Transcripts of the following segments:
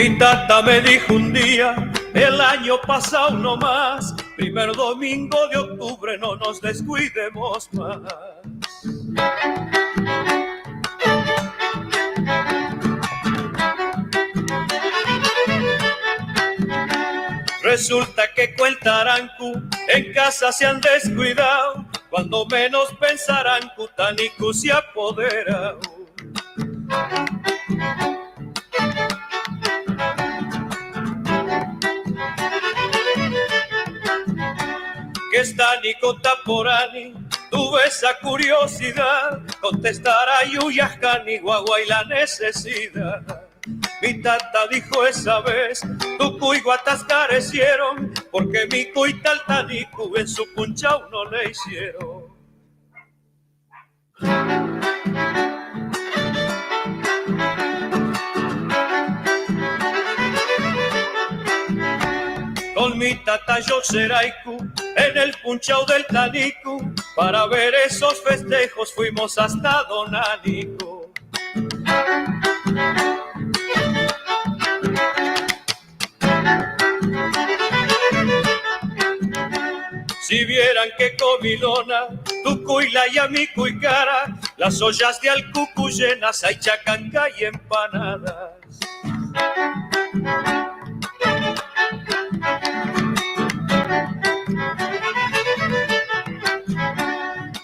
Mi tata me dijo un día, el año pasado no más, primer domingo de octubre no nos descuidemos más. Resulta que con el tarancu en casa se han descuidado, cuando menos pensarán Cutanicu se apodera. Que está Nico Taporani, tuve esa curiosidad, contestar a Yuyajani, Guagua y la necesidad. Mi tata dijo esa vez, Tucu y Guatas carecieron, porque mi cuita al Tanicu en su punchao no le hicieron. Con mi tata yo seraiku en el punchao del Tanicu, para ver esos festejos fuimos hasta Donánico. Si vieran que comilona, Tucuila y Amico y Cara, las ollas de Alcucu llenas, hay chacanca y empanadas.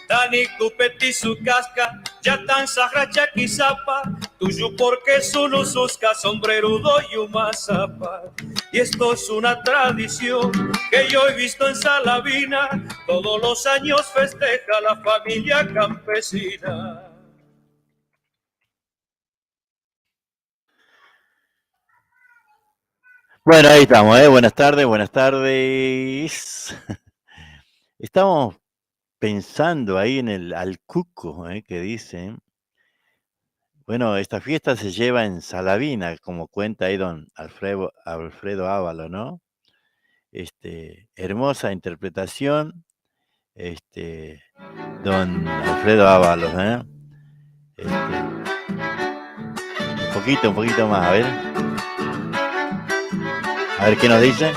Tanicu peti su casca, ya tan sagra chaquizapa, tuyo porque solo susca sombrerudo y umazapa. Y esto es una tradición que yo he visto en Salavina, todos los años festeja la familia campesina. Bueno, ahí estamos, ¿eh? Buenas tardes, buenas tardes. Estamos pensando ahí en el Alcuco, que dicen. Bueno, esta fiesta se lleva en Salavina, como cuenta ahí don Alfredo Ávalo, ¿no? Hermosa interpretación, don Alfredo Ábalos, ¿eh? Un poquito más, a ver qué nos dice.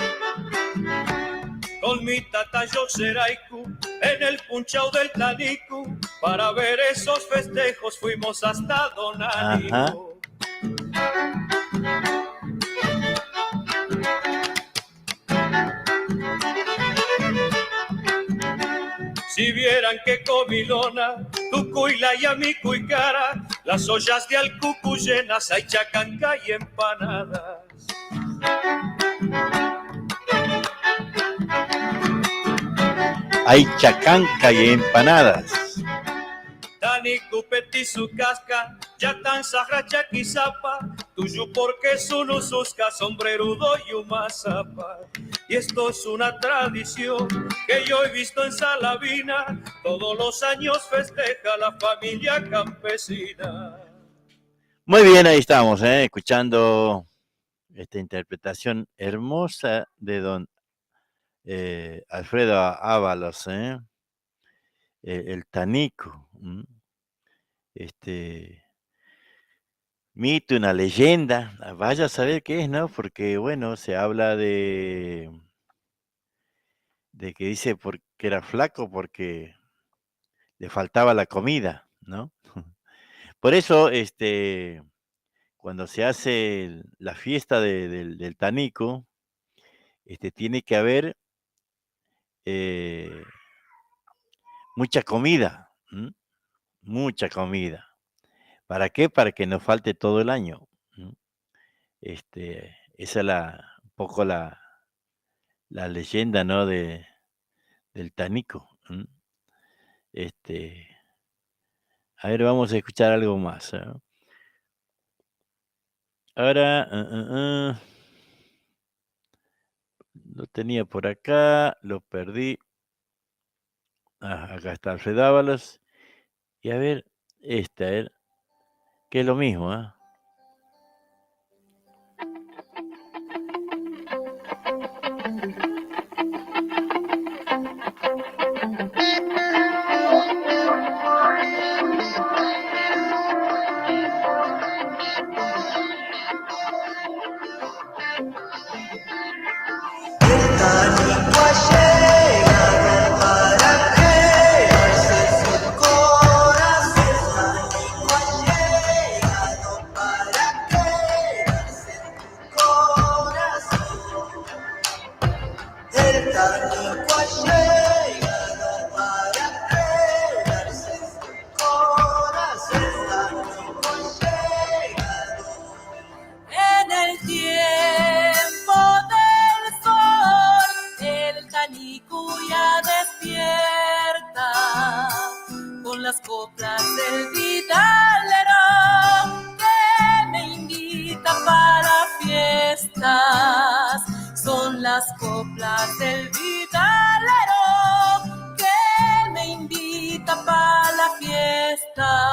Con mi tata yo seraiku en el punchao del Tanicu, para ver esos festejos fuimos hasta Donánico. Ajá. Si vieran que comilona, Tucuila y Amico y Cara, las ollas de Alcucu llenas, hay chacanca y empanadas. Hay chacanca y empanadas. Tanicu peti su casca, ya tan sagra chaquizapa, tuyo porque solo susca sombrerudo y umazapa. Y esto es una tradición que yo he visto en Salavina, todos los años festeja la familia campesina. Muy bien, ahí estamos, escuchando esta interpretación hermosa de don Alfredo Ábalos, el Tanico. Mito, una leyenda, vaya a saber qué es, ¿no? Porque, bueno, se habla de que dice porque era flaco porque le faltaba la comida, ¿no? Por eso, cuando se hace la fiesta del Tanico, tiene que haber eh, mucha comida, mucha comida. ¿Para qué? Para que no falte todo el año. Esa es un poco la leyenda, ¿no? Del Tanico. A ver, vamos a escuchar algo más. Ahora, lo tenía por acá, lo perdí. Acá está Alfredo Ábalos. Y a ver, que es lo mismo, ¿eh? coplas del vidalero que me invita para fiestas. Son las coplas del vidalero que me invita para la fiesta.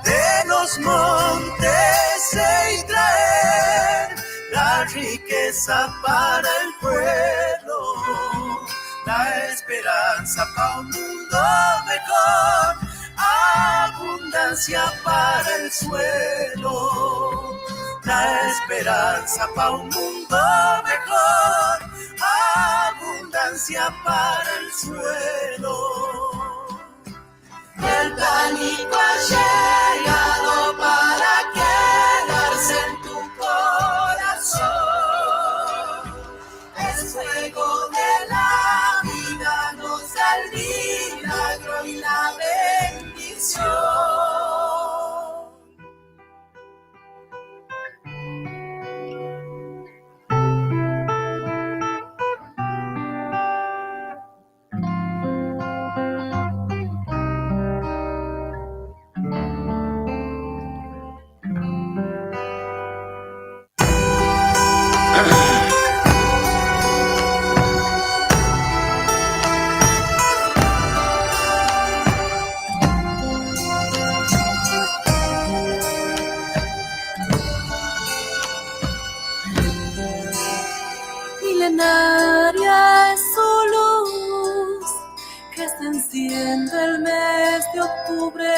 De los montes sé traer la riqueza para el pueblo, la esperanza para un mundo mejor, abundancia para el suelo. La esperanza para un mundo mejor, abundancia para el suelo. El pánico ha llegado para quedarse en tu corazón. El fuego de la vida nos da el milagro y la bendición. Milenaria es su luz que se enciende el mes de octubre.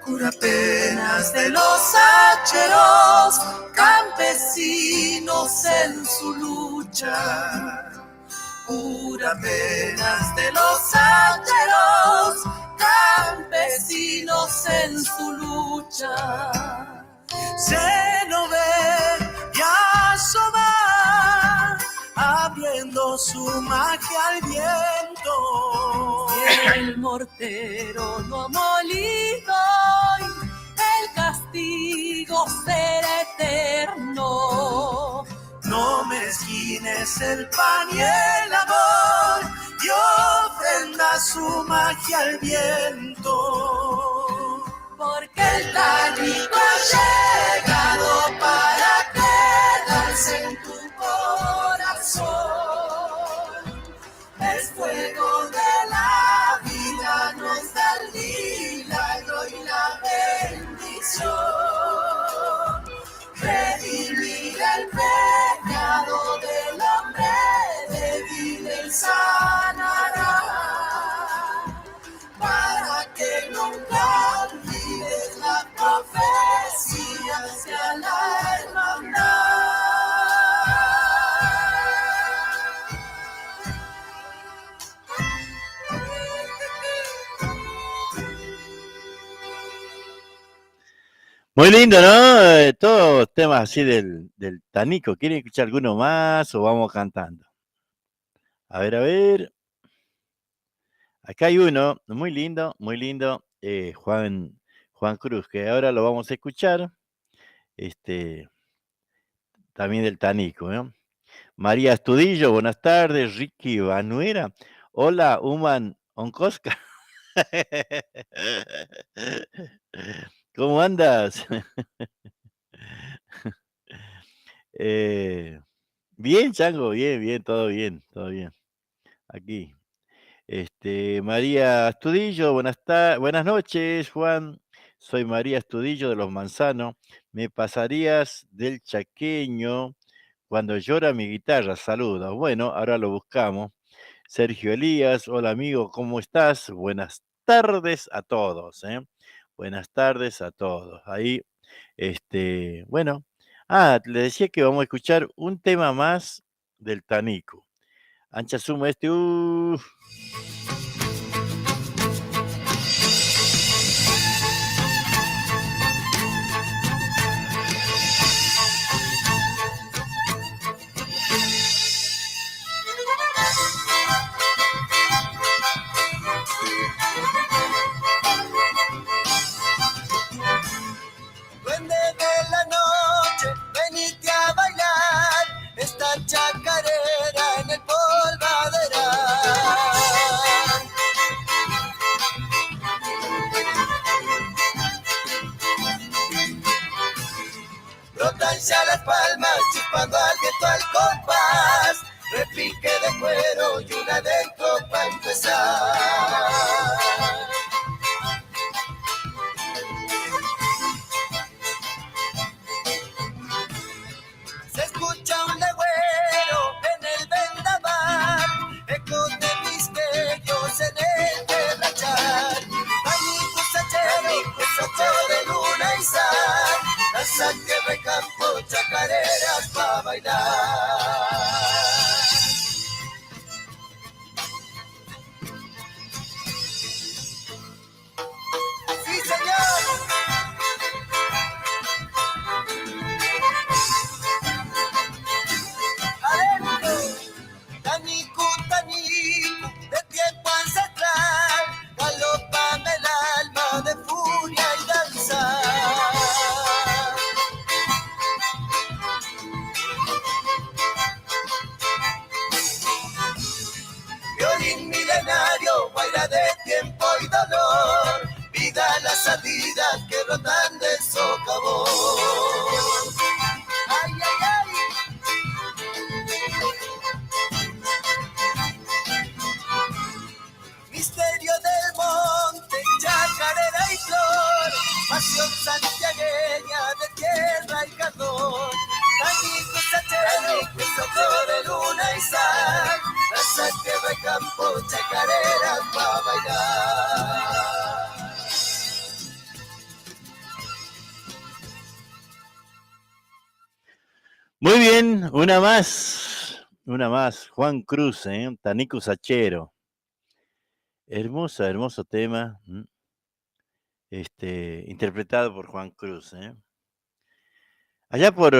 Cura penas de los hacheros, campesinos en su lucha. Cura penas de los hacheros, campesinos en su lucha. Se lo ve y asoma, abriendo su magia al viento. El mortero no ha molido, el castigo será eterno. No mezquines el pan y el amor, y ofrenda su magia al viento. Porque el pánico ha llegado para quedarse en tu corazón. El fuego de la vida nos da el milagro y la bendición. Redimir el pecado del hombre débil y sanará, para que nunca olvides la profecía hacia la hermandad. Muy lindo, ¿no? Todos temas así del Tanico. ¿Quieren escuchar alguno más o vamos cantando? A ver. Acá hay uno muy lindo, Juan Cruz, que ahora lo vamos a escuchar. También del Tanico, ¿no? María Astudillo, buenas tardes. Ricky Banuera. Hola, Human Oncosca. ¿Cómo andas? Bien, Chango, bien, todo bien. Aquí. María Astudillo, buenas noches, Juan. Soy María Astudillo de Los Manzanos. ¿Me pasarías del chaqueño cuando llora mi guitarra? Saludos. Bueno, ahora lo buscamos. Sergio Elías, hola amigo, ¿cómo estás? Buenas tardes a todos, ¿eh? Buenas tardes a todos. Ahí, bueno. Le decía que vamos a escuchar un tema más del Tanico. Ancha suma Duende de la noche, venite a bailar esta chacarera en el polvaderal. las palmas, chupando al viento al compás, repique de cuero y una dentro para empezar. Se escucha un legüero en el vendaval, ecos de misterios en el terrachal. Amigo sachero de luna y sal, danza que recampo chacareras pa' bailar. ¡Sí, señor! Tanicu, de tiempo ancestral, galopame el alma de furia y danza. Violín milenario, guaira de tiempo y dolor, vida las salidas que brotan del socavón. Ay, ay, ay. Misterio del monte, chacarera y flor, pasión santiagueña de tierra y cardón. Amigo sachero, socorro de luna y sal, danza que recampo chacareras pa' bailar. Muy bien, una más, Juan Cruz, Tanicu Sachero. Hermoso tema, interpretado por Juan Cruz. Allá por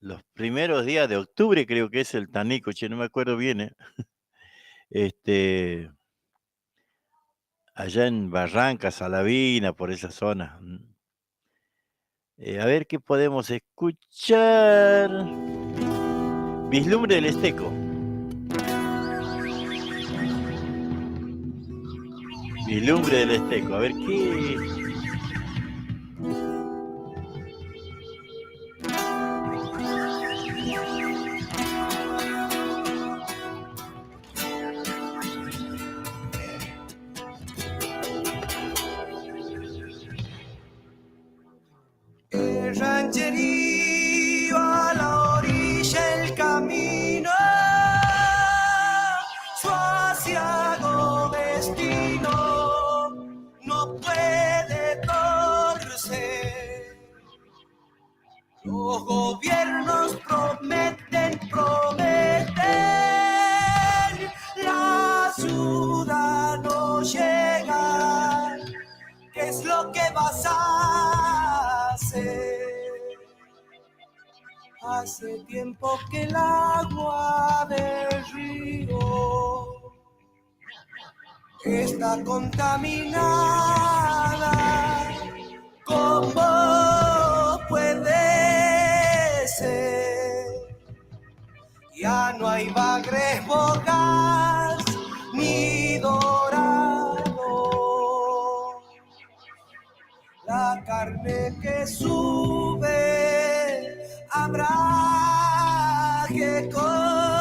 los primeros días de octubre, creo que es el Tanico, no me acuerdo bien. Allá en Barrancas, Salavina, por esa zona. A ver qué podemos escuchar. Vislumbre del Esteco. Vislumbre del Esteco. A ver qué. El rancherío a la orilla el camino, su aciago destino no puede torcer. Los gobiernos prometen, la ciudad no llega. ¿Qué es lo que vas a hacer? Hace tiempo que el agua del río está contaminada. ¿Cómo puede ser? Ya no hay bagres, bocas ni dorado. La carne que sube habrá que comer.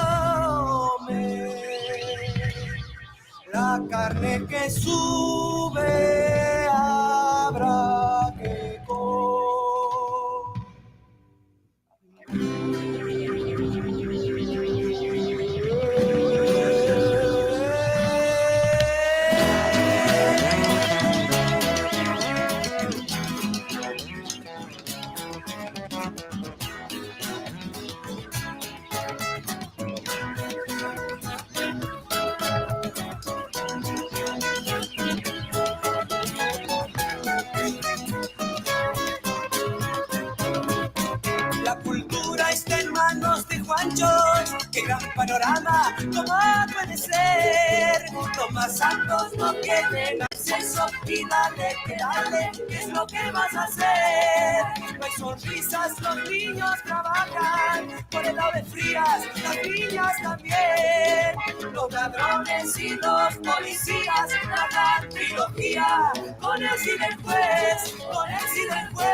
La carne que sube habrá que comer. Qué gran panorama, cómo puede ser. Tomás Santos no tienen acceso y dale, ¿qué es lo que vas a hacer? No hay sonrisas, los niños trabajan por el lado de Frías, las niñas también. Los ladrones y los policías, la gran trilogía, con el sí del juez, con el sí del juez.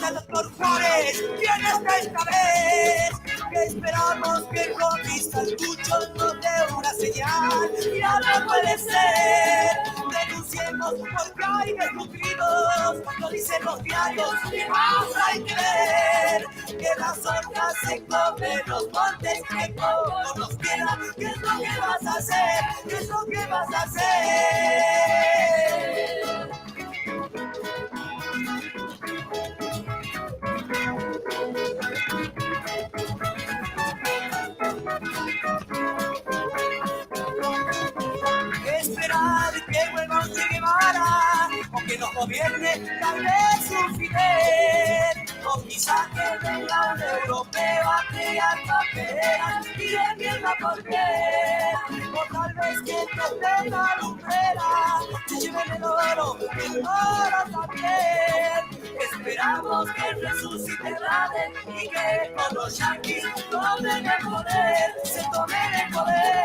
el doctor Juárez, ¿quién está esta vez? Que esperamos que con mis cartuchos nos dé una señal. Ya no puede ser, denunciemos porque hay desnutridos, lo dicen los diarios, y más hay que ver que las orcas se comen los montes, que poco nos queda. ¿Qué es lo que vas a hacer? ¿Qué es lo que vas a hacer? Esperar que vuelva un Che Guevara, o que nos gobierne tal vez un Fidel, o quizá que venga un europeo a crear paperas y de mierda por qué, o tal vez que nos venga lumbrera, se lleven el oro también. Esperamos que resucite Laden y que con los yanquis tomen el poder, se tomen el poder.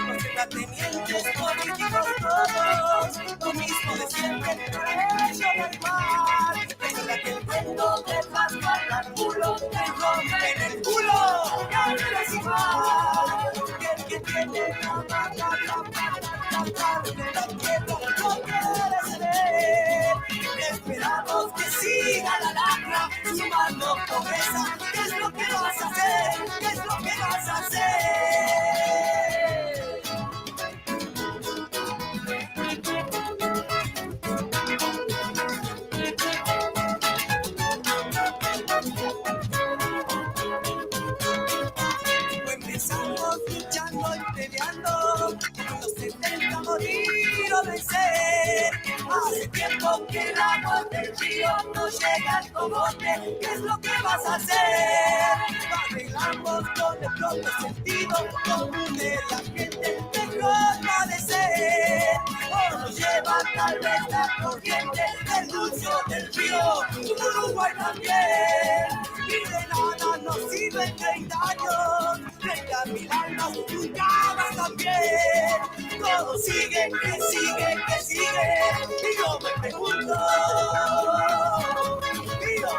Los terratenientes políticos todos, lo mismo de siempre, ellos del mar. Recuerda que el cuento de Pascual al culo te rompen el culo, ya no es igual. Que el que tiene la mata, de la tierra, no quiere ceder. Esperamos que siga la lacra, sumando pobreza. ¿Qué es lo que vas a hacer? ¿Qué es lo que vas a hacer? Empezamos luchando y peleando, los 70 morir o vencer. Hace tiempo que el agua del río no llega al cogote. ¿Qué es lo que vas a hacer? Arreglamos con el propio sentido común de la gente de forma de ser. O nos lleva tal vez la corriente del dulce del río, Uruguay también. Y de nada nos sirven 30 años, 30.000 almas y un llamas también. Todo sigue, que sigue, que sigue. Y yo me pregunto, ¿qué es lo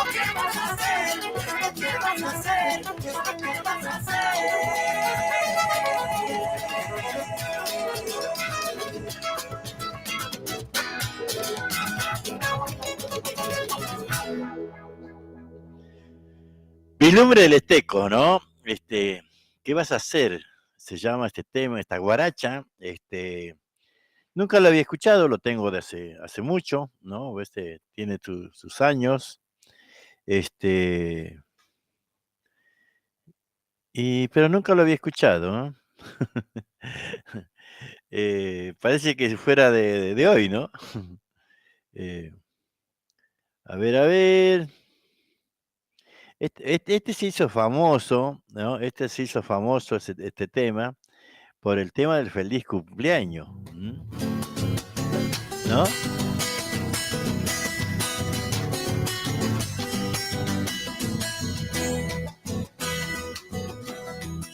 que vas a hacer? ¿Qué es lo que vas a hacer? ¿Qué es lo que vas a hacer? Vislumbre del Esteco, ¿no? ¿Qué vas a hacer? Se llama este tema, esta guaracha. Nunca lo había escuchado, lo tengo de hace mucho, ¿no? Tiene sus años. Pero nunca lo había escuchado, ¿no? Parece que fuera de hoy, ¿no? A ver. Este se hizo famoso, ¿no? Este se hizo famoso este tema por el tema del feliz cumpleaños, ¿no?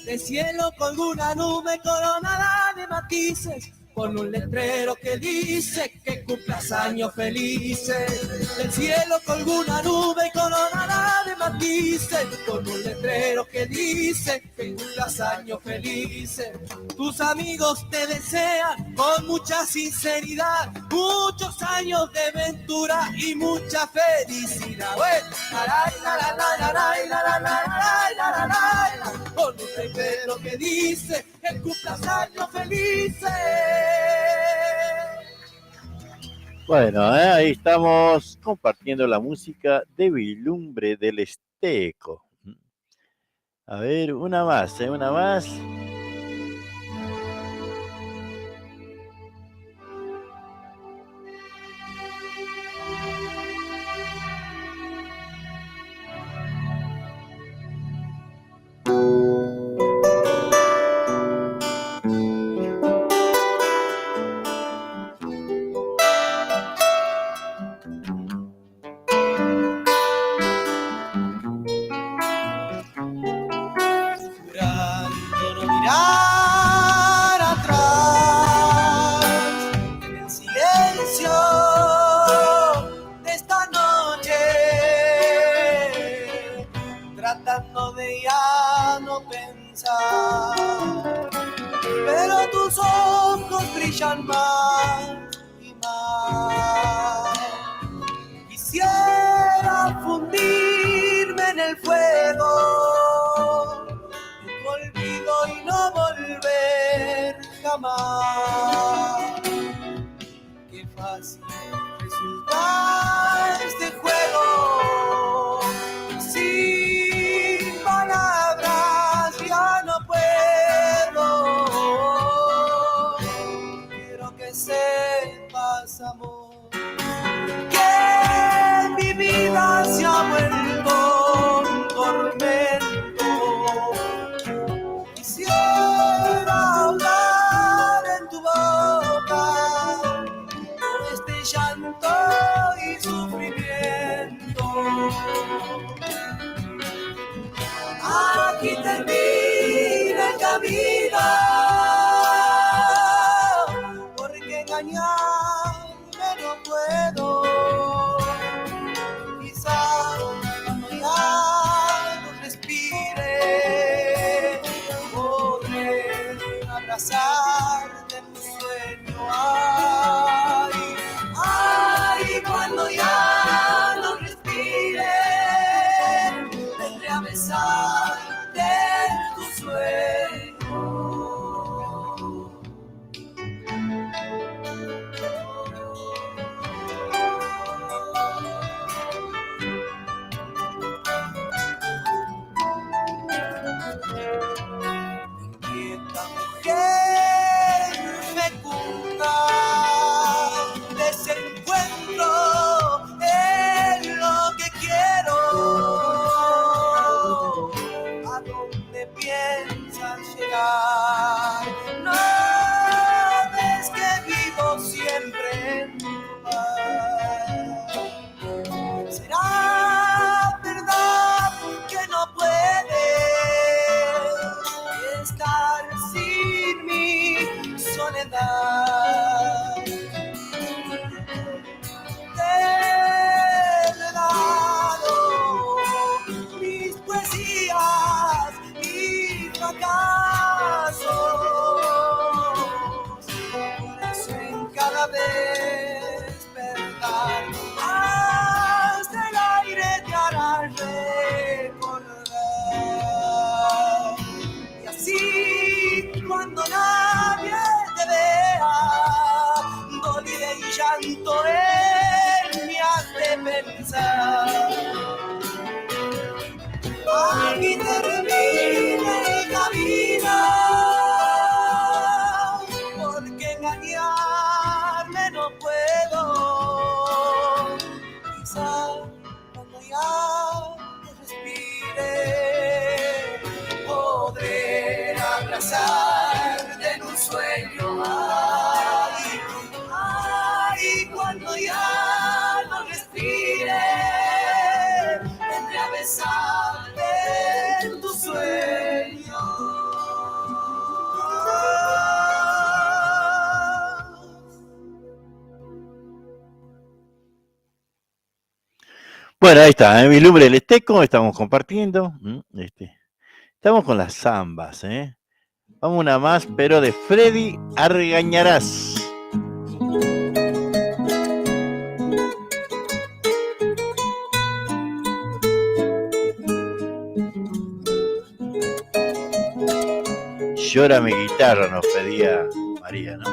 Del cielo colgó una nube coronada de matices, con un letrero que dice que cumplas años felices. Del cielo colgó una nube coronada de matices, con un letrero que dice que cumplas años felices. Tus amigos te desean con mucha sinceridad muchos años de ventura y mucha felicidad. Con un letrero que dice que cumplas años felices. Bueno, ahí estamos compartiendo la música de Vislumbre del Esteco. A ver, una más, una más. pensar, pero tus ojos brillan más y más. Quisiera fundirme en el fuego, olvido y no volver jamás. Qué fácil resulta este juego, sin palabras ya no puedo. Quiero que sepas, amor, que mi vida se ha vuelto un tormento. Quisiera ahogar en tu boca todo este llanto y sufrimiento. Aquí termina el camino, porque engañarme no puedo. Quizás cuando ya no respire, podré abrazarte en tu sueño. Ay, ay, cuando ya no respire, vendré a besarte en tu sueño. Inquieta mujer fecunda, desencuentro en lo que quiero. ¿A dónde piensas llegar? No ves que vivo siempre en tu paz. ¿Será verdad que no puedes estar sin mi soledad? Te he dado mis poesías y fracasos, por eso en cada despertar hasta el aire te hará recordar. Y así cuando nadie te vea, dolor y llanto en mi hace pensar. Aquí termina el camino, porque engañarme no puedo. Quizá cuando ya no respire, podré abrazarte en un sueño. Ay, ay, cuando ya no respire, vendré a besarte en tu sueño. Bueno, ahí está, mi lumbre del Esteco, estamos compartiendo. Estamos con las zambas, ¿eh? Vamos una más, pero de Freddy Argañarás. Llora mi guitarra, nos pedía María, ¿no?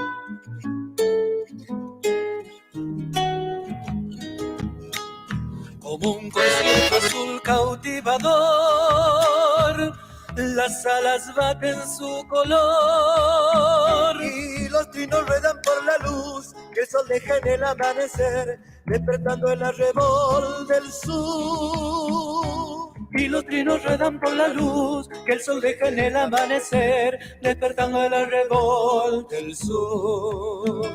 Como un concierto azul cautivador, las alas baten su color y los trinos ruedan por la luz que el sol deja en el amanecer, despertando el arrebol del sur. Y los trinos ruedan por la luz que el sol deja en el amanecer, despertando el arrebol del sur.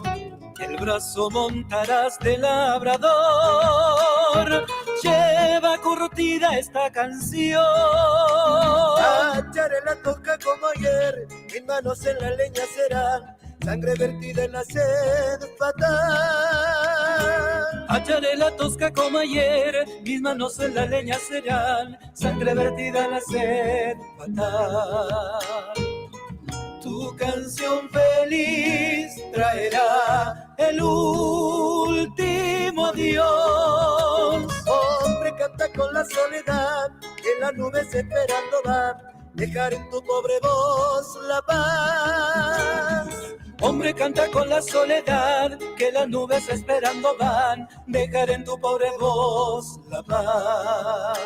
El brazo montarás del labrador, lleva curtida esta canción. Tacharé la toca como ayer, mis manos en la leña serán sangre vertida en la sed fatal. hallaré la tosca como ayer, mis manos en la leña serán sangre vertida en la sed fatal. Tu canción feliz traerá el último adiós. Hombre, canta con la soledad, que en las nubes esperando va, dejar en tu pobre voz la paz. Hombre, canta con la soledad, que las nubes esperando van, dejar en tu pobre voz la paz.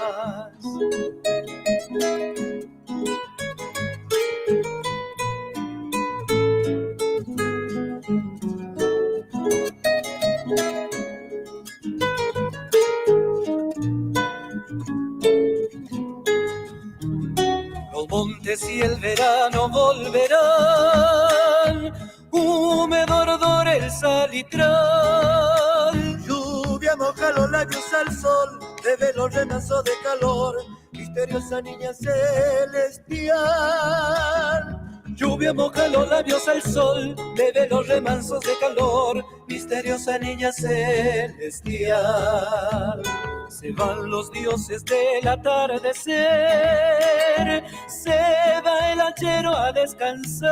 Los montes y el verano volverán, húmedo ardor el salitral. Lluvia moja los labios al sol, bebe los remansos de calor, misteriosa niña celestial. Lluvia moja los labios al sol, bebe los remansos de calor, misteriosa niña celestial. Se van los dioses del atardecer, se va el hachero a descansar.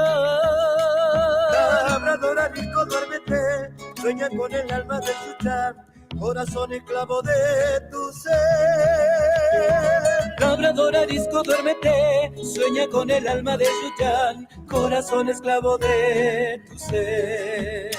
Labrador arisco, duérmete, sueña con el alma de Yuchán, corazón esclavo de tu ser. Labrador arisco, duérmete, sueña con el alma de Yuchán, corazón esclavo de tu ser.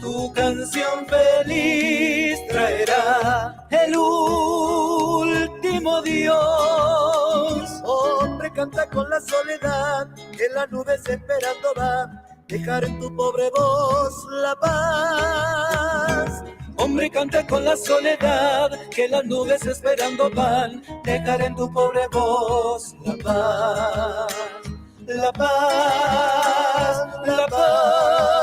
Tu canción feliz traerá el último Dios. Hombre, canta con la soledad, que en las nubes esperando va, dejar en tu pobre voz la paz. Hombre, canta con la soledad, que las nubes esperando van, dejar en tu pobre voz la paz. La paz, la paz.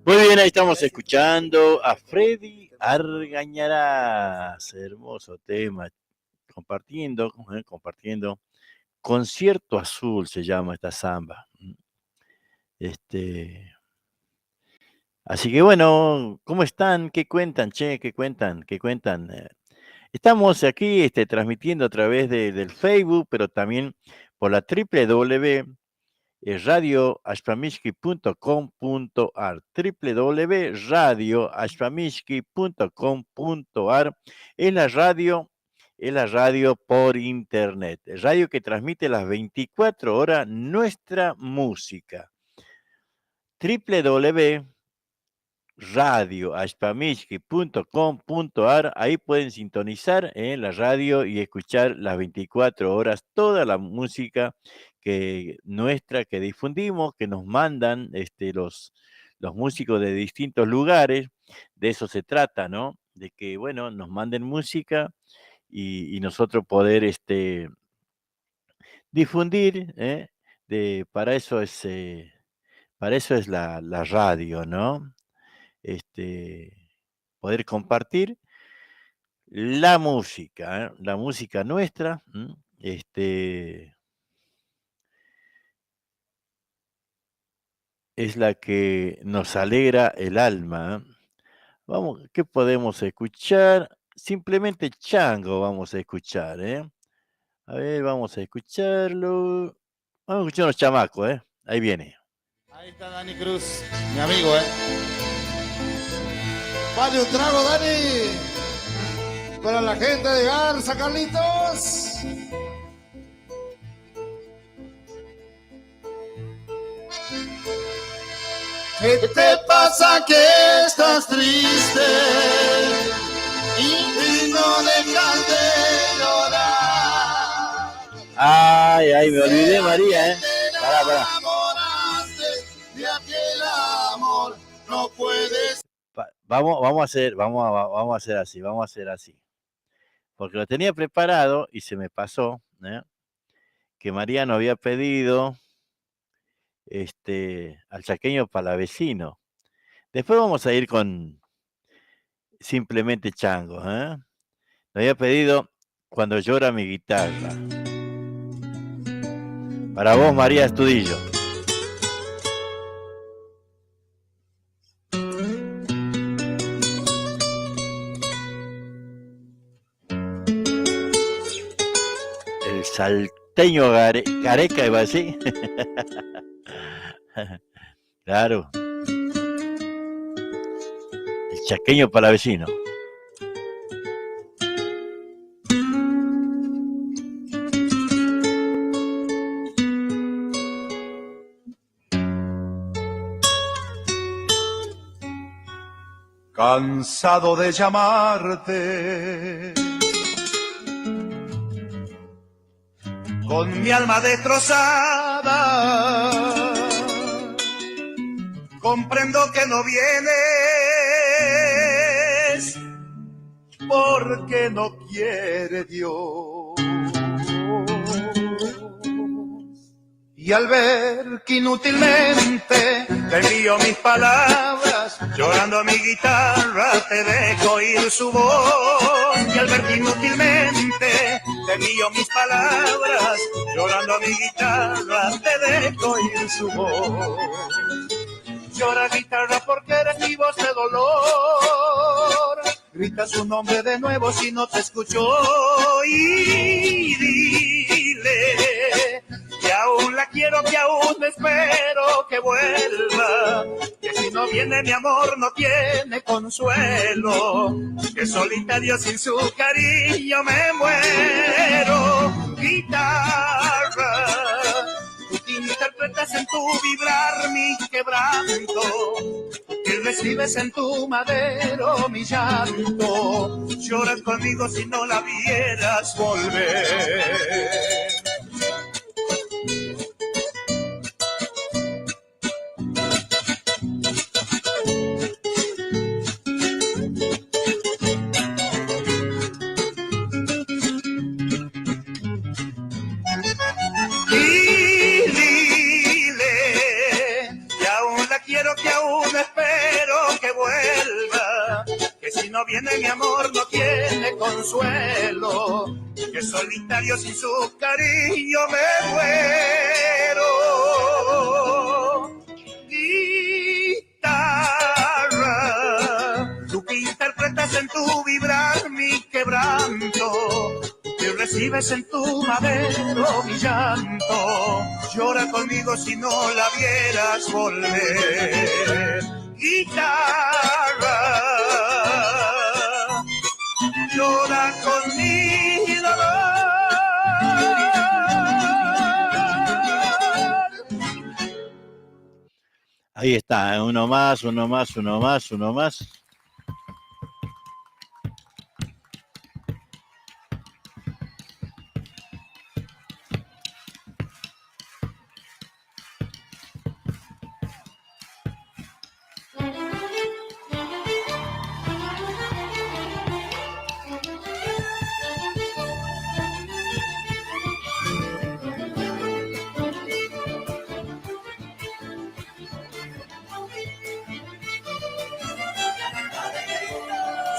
Muy bien, ahí estamos escuchando a Freddy Argañarás, hermoso tema, compartiendo. Concierto Azul se llama esta samba. Así que bueno, ¿cómo están? ¿Qué cuentan, che? ¿Qué cuentan? Estamos aquí transmitiendo a través del Facebook, pero también por la www.radioashpamishki.com.ar, www.radioashpamishki.com.ar. Es la radio por internet, radio que transmite las 24 horas nuestra música. www.radioashpamishki.com.ar, ahí pueden sintonizar la radio y escuchar las 24 horas toda la música nuestra que difundimos, que nos mandan los músicos de distintos lugares. De eso se trata, ¿no? De que, bueno, nos manden música y nosotros poder difundir, para eso es la radio, ¿no? Poder compartir la música nuestra, es la que nos alegra el alma. Vamos, ¿qué podemos escuchar? Simplemente Chango vamos a escuchar, A ver, vamos a escucharlo. Vamos a escuchar unos chamacos, Ahí viene. Ahí está Dani Cruz, mi amigo, Vale un trago, Dani. Para la gente de Garza, Carlitos. ¿Qué te pasa que estás triste y no dejas de llorar? Ay, me olvidé, María, Pará. De aquel amor no puedes. Vamos a hacer así. Porque lo tenía preparado y se me pasó, que Mariano había pedido al chaqueño palavecino. Después vamos a ir con simplemente Chango, Me había pedido Cuando llora mi guitarra. Para vos, María Estudillo. el salteño Gareca, iba así. Claro. El chaqueño palavecino. Cansado de llamarte, con mi alma destrozada, comprendo que no vienes porque no quiere Dios. Y al ver que inútilmente te envío mis palabras, llorando mi guitarra te dejo oír su voz. Y al ver que inútilmente te envío mis palabras, llorando mi guitarra te dejo oír su voz. Llora guitarra porque eres mi voz de dolor. Grita su nombre de nuevo si no te escuchó y dile que aún la quiero, que aún espero que vuelva, que si no viene mi amor no tiene consuelo, que solitario sin su cariño me muero. Guitarra, tú te interpretas en tu vibrar mi quebranto, que recibes en tu madero mi llanto, lloras conmigo si no la vieras volver. No viene mi amor, no tiene consuelo, que solitario sin su cariño me muero. Guitarra, tú que interpretas en tu vibrar mi quebranto, que recibes en tu madero mi llanto, llora conmigo si no la vieras volver. Guitarra, llora con mi dolor. Ahí está, uno más, uno más, uno más, uno más.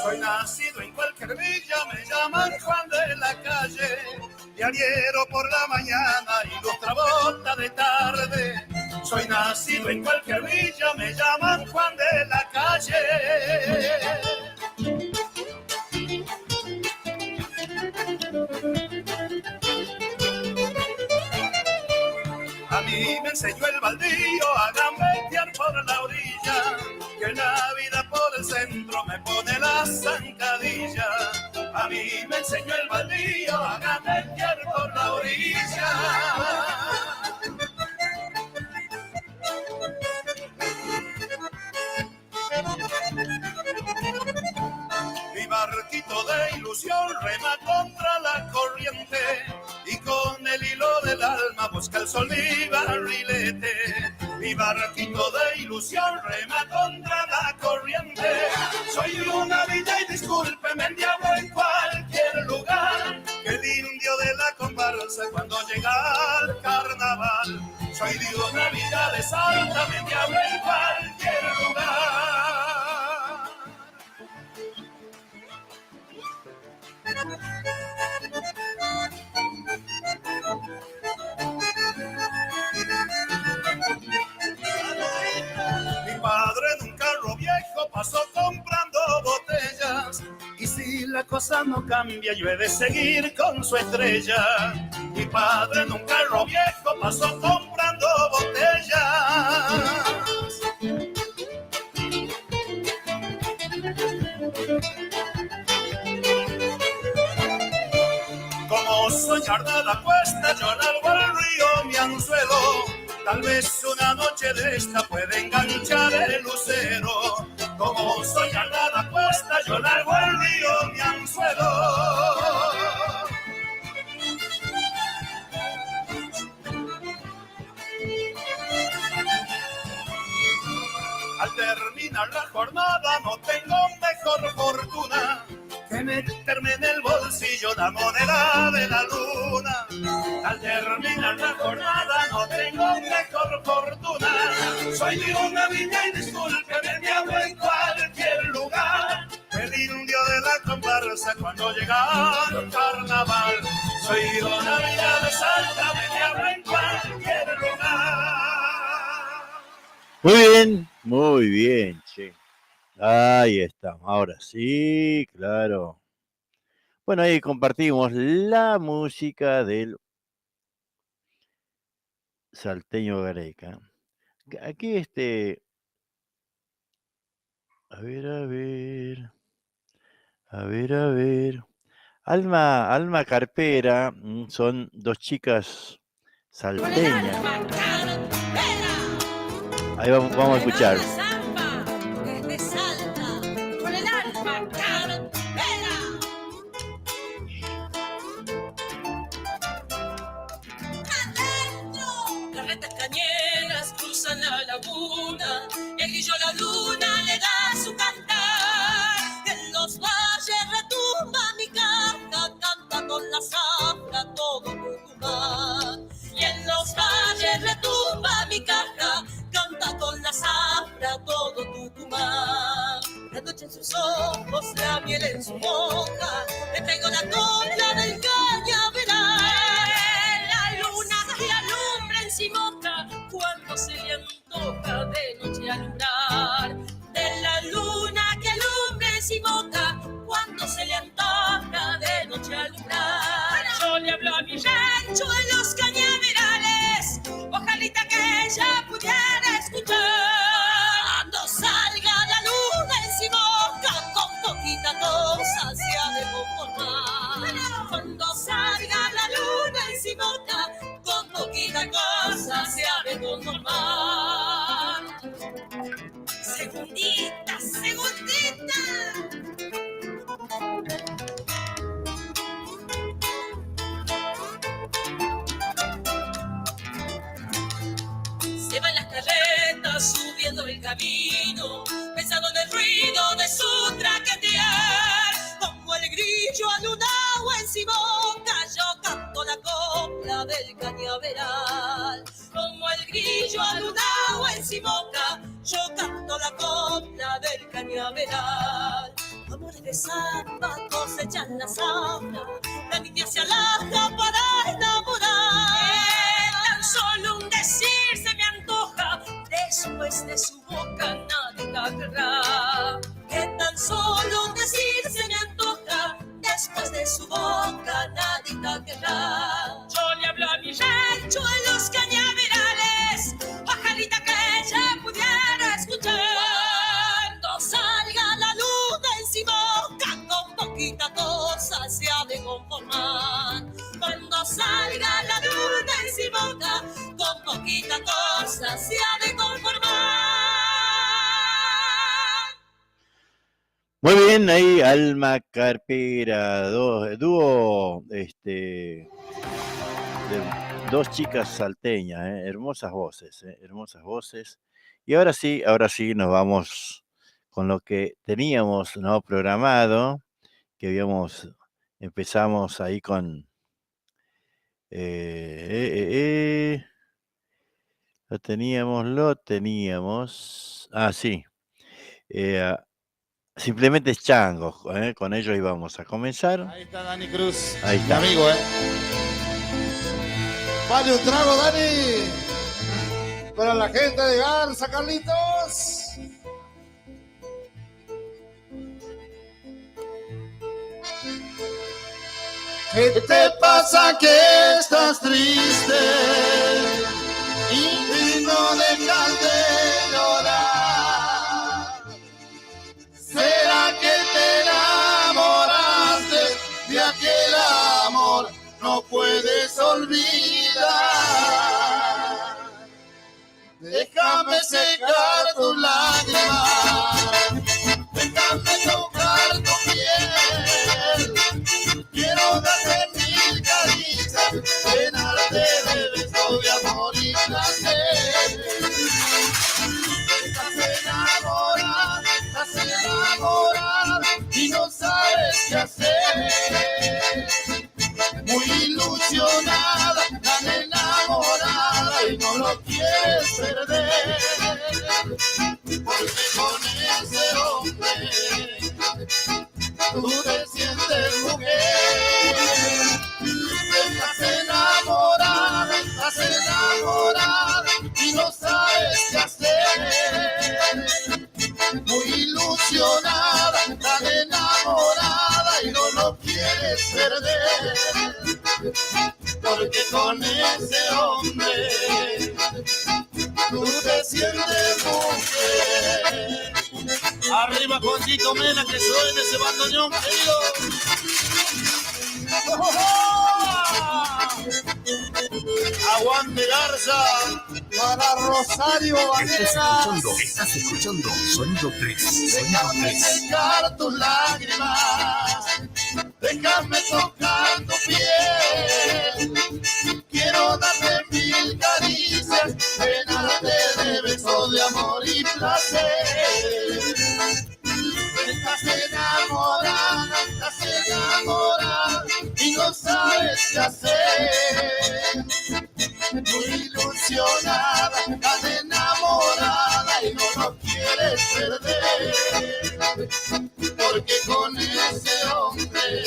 Soy nacido en cualquier villa, me llaman Juan de la Calle, diariero por la mañana, ilustra bota de tarde. Soy nacido en cualquier villa, me llaman Juan de la Calle. A mí me enseñó el baldío a gambetear por la orilla, que la vida por el centro me pone la zancadilla. A mí me enseñó el baldío a gambetear por la orilla. Mi barquito de ilusión rema contra la corriente y con el hilo del alma busca el sol mi barrilete. Mi barquito de ilusión rema contra la corriente. Soy de una villa y discúlpeme el diablo en cualquier lugar, que el indio de la comparsa cuando llega al carnaval. Soy de una villa de Salta, me diablo en cualquier lugar. Mi padre en un carro viejo pasó comprando botellas, y si la cosa no cambia, yo he de seguir con su estrella. Mi padre en un carro viejo pasó comprando botellas. Como soñar nada cuesta, yo largo al río mi anzuelo. Tal vez una noche de esta puede enganchar el lucero. Como soñar nada cuesta, yo largo al río mi anzuelo. Al terminar la jornada no tengo mejor fortuna que meterme en el bolsillo la moneda de la luna. Al terminar la jornada no tengo mejor fortuna. Soy de una villa y discúlpeme, me hago en cualquier lugar. El indio de la comparsa cuando llega al carnaval. Soy de una villa de Salta, me hago en cualquier lugar. Muy bien, che. Ahí estamos, ahora sí, claro. Bueno, ahí compartimos la música del salteño Gareca. Aquí a ver. Alma Carpera, son dos chicas salteñas. Ahí vamos a escuchar. La laguna, el grillo a la luna le da su cantar. En los valles retumba mi caja, canta con la zafra todo Tucumán. Y en los valles retumba mi caja, canta con la zafra todo Tucumán. La noche en sus ojos, la miel en su boca, le traigo la copla del cañaveral. La luna que alumbra en Simoca, cuando se le antoja de noche alumbrar. De la luna que alumbra en Simoca, cuando se le antoja de noche alumbrar. Yo le hablo a mi rancho en los cañaverales, ojalita que ella pudiera escuchar. Cuando salga la luna en Simoca, con poquita cosa se ha de conformar. Cuando salga la luna en Simoca, con poquita cosa se ha de conformar. Segundita, segundita. Se van las carretas subiendo el camino, pensando en el ruido de su traquetear. Como el grillo alunado en Simoca, yo canto la copla del cañaveral. Como el grillo alunado en Simoca, yo canto la copla del cañaveral. Amores de zapa cosechan la zafra, la niña se alaja para enamorar. Tan solo un decir se me antoja, después de su boca nadie la querrá. Que tan solo un decir se me antoja, después de su boca nadie la querrá. Yo le hablo a mi rancho en los cañaverales, ojalita que ella pudiera escuchar. Cuando salga la luna en Simoca, con poquita cosa se ha de conformar. Cuando salga la luna en Simoca, con poquita cosa se ha de conformar. Muy bien, ahí Alma Carpera, dúo, de dos chicas salteñas, hermosas voces. Y ahora sí nos vamos con lo que teníamos, ¿no?, programado, que empezamos ahí con lo teníamos, sí, simplemente Changos, con ellos íbamos a comenzar. Ahí está Dani Cruz, Ahí está. mi amigo, Vale un trago, Dani. Para la gente de Garza, Carlitos. ¿Qué te pasa que estás triste y no dejas de llorar? ¿Será que te enamoraste de aquel amor? No puedes olvidar. Déjame secar tus lágrimas, déjame tocar tu piel. Quiero darte mil caricias, llenarte de besos de amor y placer. Estás enamorada y no sabes qué hacer. Muy ilusionada, tan enamorada y no lo quieres perder. Porque con ese hombre tú te sientes mujer. Estás enamorada y no sabes qué hacer. Muy ilusionada, tan enamorada y no lo quieres perder. Porque con ese hombre tú te sientes mujer. Arriba Juancito Mena, que suene ese bandoneón, querido. Aguante Garza para Rosario Vanegas. Estás escuchando Sonido 3. Déjame secar tus lágrimas, déjame tocar tu piel. Quiero darte mil caricias, llenarte de besos de amor y placer. Estás enamorada y no sabes qué hacer. Muy ilusionada, tan enamorada y no lo quieres perder. Porque con ese hombre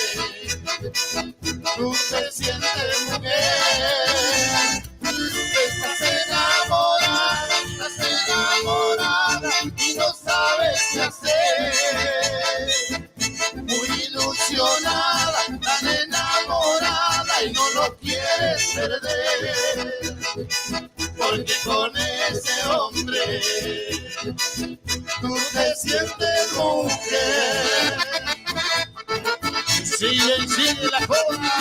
tú te sientes mujer. Estás enamorada y no sabes qué hacer. Muy ilusionada, tan enamorada y no lo quieres perder. Porque con ese hombre tú te sientes mujer. Sigue y sigue la joda.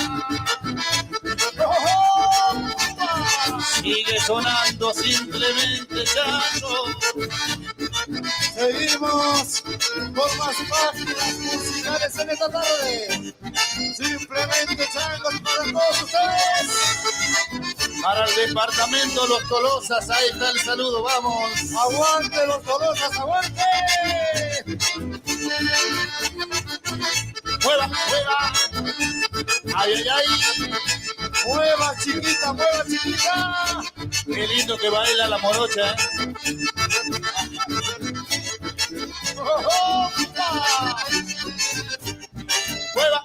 Sigue sonando simplemente Chango. Seguimos con más páginas musicales en esta tarde. Simplemente Chango para todos ustedes. Para el departamento Los Tolosas, ahí está el saludo, vamos. Aguante Los Tolosas, aguante. Mueva, mueva. Ay, ay, ay. Mueva, chiquita, mueva, chiquita. Qué lindo que baila la morocha, ¿eh? Mueva, mueva.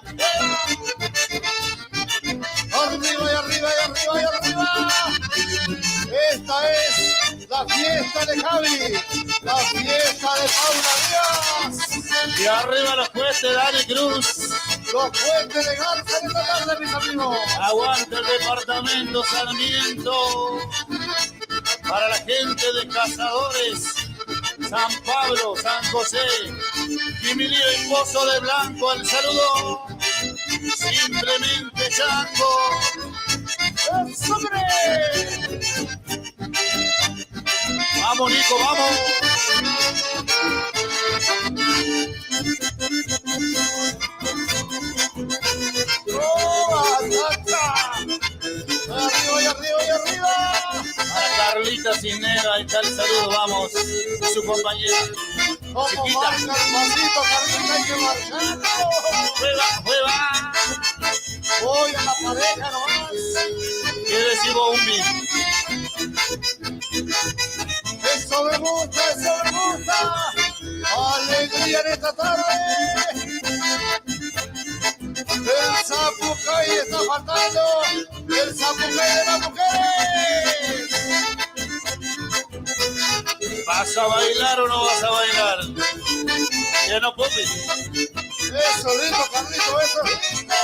Arriba y arriba y arriba y arriba. Esta es la fiesta de Javi, la fiesta de Paula Díaz. Y arriba los puentes Dani Cruz. Los puentes de Garza en esta tarde, mis amigos. Aguanta el departamento Sarmiento. Para la gente de Cazadores, San Pablo, San José, Quimilio y Pozo de Blanco, el saludo. Simplemente Chango. ¡Sobre! Vamos, Nico, vamos. Arriba y arriba y arriba. A Carlita Cisnera, ahí está el saludo, vamos. Su compañera. ¿Cómo marca el pasito, Carlita? Hay que marcarlo. Juega, juega. Voy a la pareja nomás. ¿Qué decimos, Umbi? Eso me gusta, eso me gusta. Alegría en esta tarde. El Zapucay está faltando. El Zapucay de las mujeres. ¿Vas a bailar o no vas a bailar? Ya no, Popi. Eso, lindo, Carlito, eso, lindo.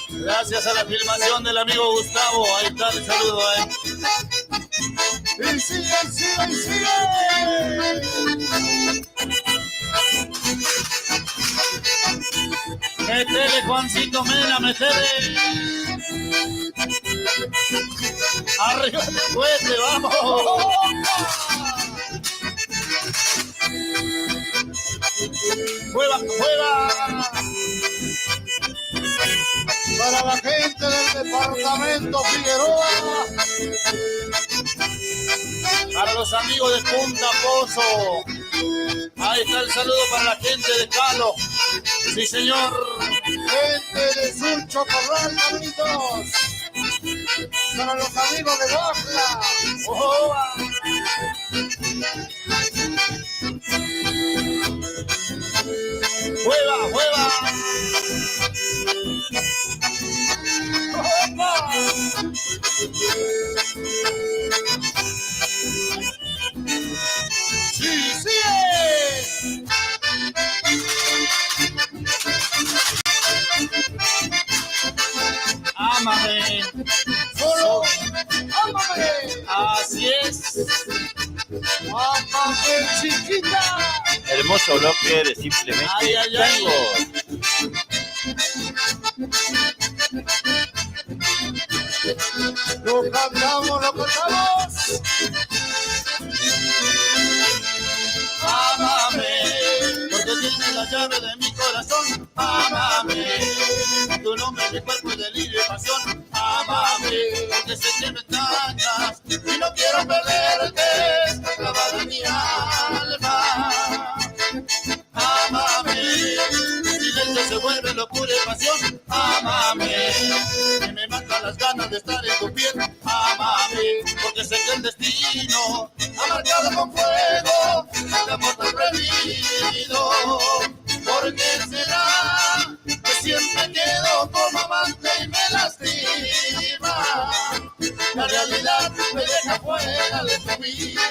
Gracias a la filmación del amigo Gustavo. Ahí está el saludo, Y sigue, sigue, sigue. Métele, Juancito Mena, métele. Arriba el cohete, vamos. Juega, juega. Para la gente del departamento Figueroa. Para los amigos de Punta Pozo. Ahí está el saludo para la gente de Calo. Sí, señor. Gente de Surcho Corral, amiguitos. Para los amigos de Bajla. ¡Oh! ¡Juega, juega! ¡Opa! ¡Sí, sí! Ámame, solo ámame, así es. Ámame, chiquita. Hermoso bloque de Simplemente Ay, ay, ay. Tango. Lo cantamos, lo cantamos. Ámame, porque tienes la llave de mi corazón. Ámame, tu nombre, mi cuerpo y delirio y pasión. Ámame, porque sé que me extrañas y no quiero perderte, está clavada en mi alma. Ámame, mi silencio se vuelve locura y pasión. Ámame, que me matan las ganas de estar en tu piel. Ámame, porque sé que el destino ha marcado con fuego este amor tan prohibido. ¿Por qué será que siempre quedo como amante y me lastima? La realidad me deja fuera de tu vida.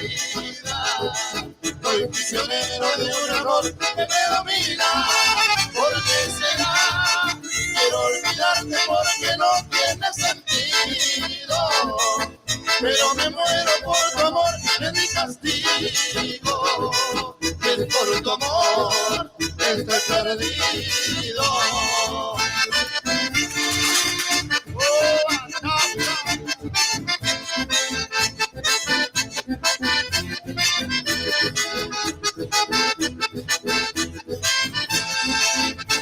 Soy prisionero de un error que me domina. ¿Por qué será? Quiero olvidarte porque no tiene sentido. Pero me muero por tu amor, es mi castigo. Es por tu amor, estoy perdido.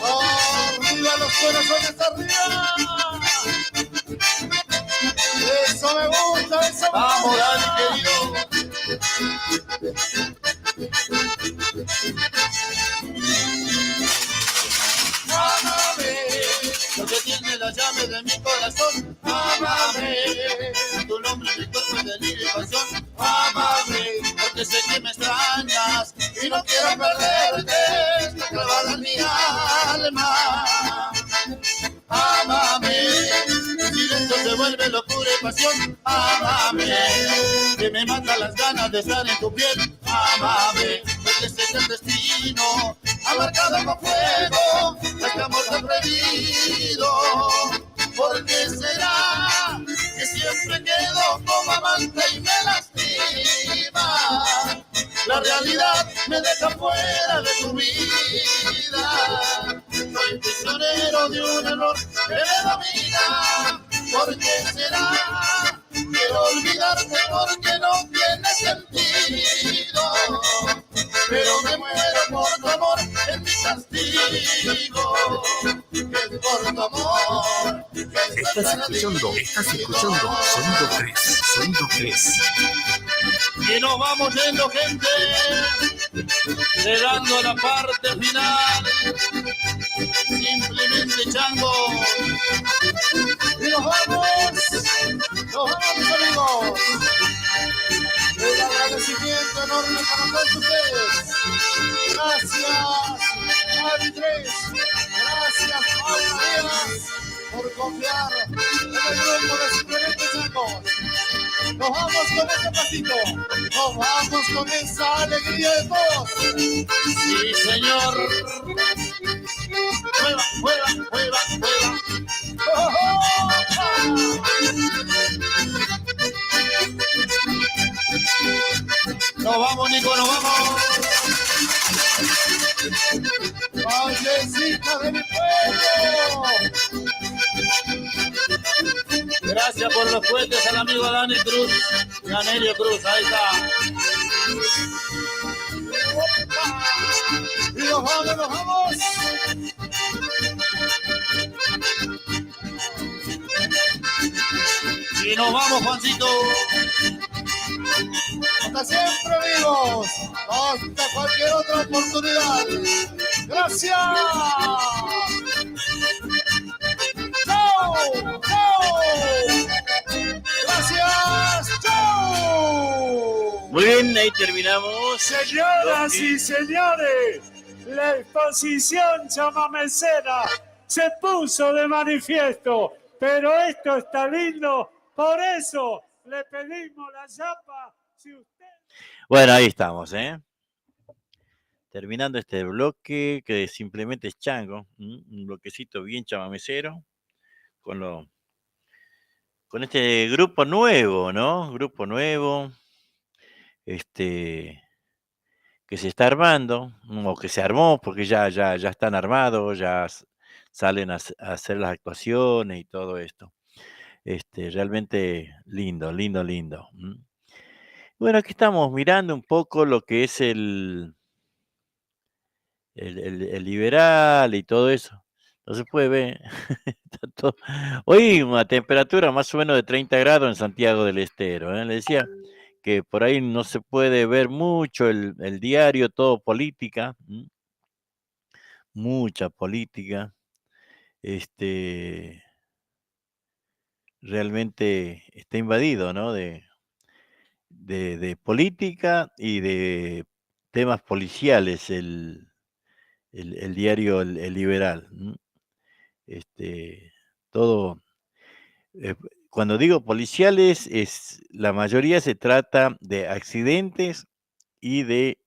Arriba los corazones, arriba. Eso me gusta, eso me gusta. Vamos, Dani, querido. Ámame, porque tiene la llave de mi corazón. Ámame, tu nombre, mi cuerpo y delirio y pasión. Ámame, porque sé que me extrañas y no quiero perderte, está clavada en mi alma. Ámame, mi silencio se vuelve locura y pasión. Ámame, que me mata las ganas de estar en tu piel. Ámame, porque sé que el destino ha marcado con fuego este amor tan prohibido. ¿Por qué será que siempre quedo como amante y me lastima? La realidad me deja fuera de tu vida. Soy prisionero de un error que me domina. ¿Por qué será? Quiero olvidarte porque no tiene sentido. Pero me muero por tu amor, es mi castigo. Es por tu amor. Estás escuchando Sonido 3, Sonido 3. Y nos vamos yendo, gente, llegando a la parte final. Simplemente Chango. Y nos vamos, amigos. El agradecimiento enorme para todos ustedes. Gracias, Javi 3. Gracias, Paula Díaz, por confiar en el grupo de Simplemente Chango. Nos vamos con ese pasito, nos vamos con esa alegría de todos. Sí, señor. Mueva, mueva, mueva, mueva. Nos vamos, Nico, nos vamos. Vallecita de mi pueblo. Gracias por los puentes al amigo Dani Cruz, Danelio Cruz, ahí está. Y nos vamos, nos vamos. Y nos vamos, Juancito. Hasta siempre, amigos. Hasta cualquier otra oportunidad. Gracias. ¡Chao! ¡Chao! Gracias. ¡Chao! Muy bien, ahí terminamos. Señoras y señores, la exposición chamamecera se puso de manifiesto, pero esto está lindo, por eso le pedimos la chapa. Si usted... Bueno, ahí estamos, ¿eh? Terminando este bloque que simplemente es chango, un bloquecito bien chamamecero, con este grupo nuevo, ¿no? Grupo nuevo, que se está armando, o que se armó, porque ya están armados, ya salen a hacer las actuaciones y todo esto. Realmente lindo, lindo, lindo. Bueno, aquí estamos mirando un poco lo que es el liberal y todo eso. No se puede ver. Hoy una temperatura más o menos de 30 grados en Santiago del Estero. Le decía que por ahí no se puede ver mucho el diario, todo política. Mucha política. Realmente está invadido, ¿no? De política y de temas policiales el diario El Liberal. Todo, cuando digo policiales, la mayoría se trata de accidentes y de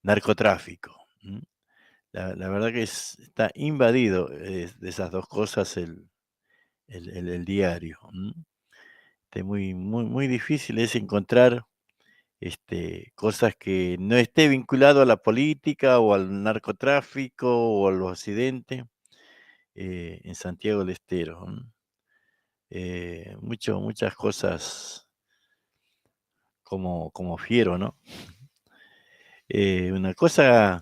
narcotráfico. La verdad que está invadido de esas dos cosas el diario. Muy, muy, muy difícil es encontrar cosas que no esté vinculado a la política o al narcotráfico o a los accidentes en Santiago del Estero. Muchas cosas como fiero, ¿no? Una cosa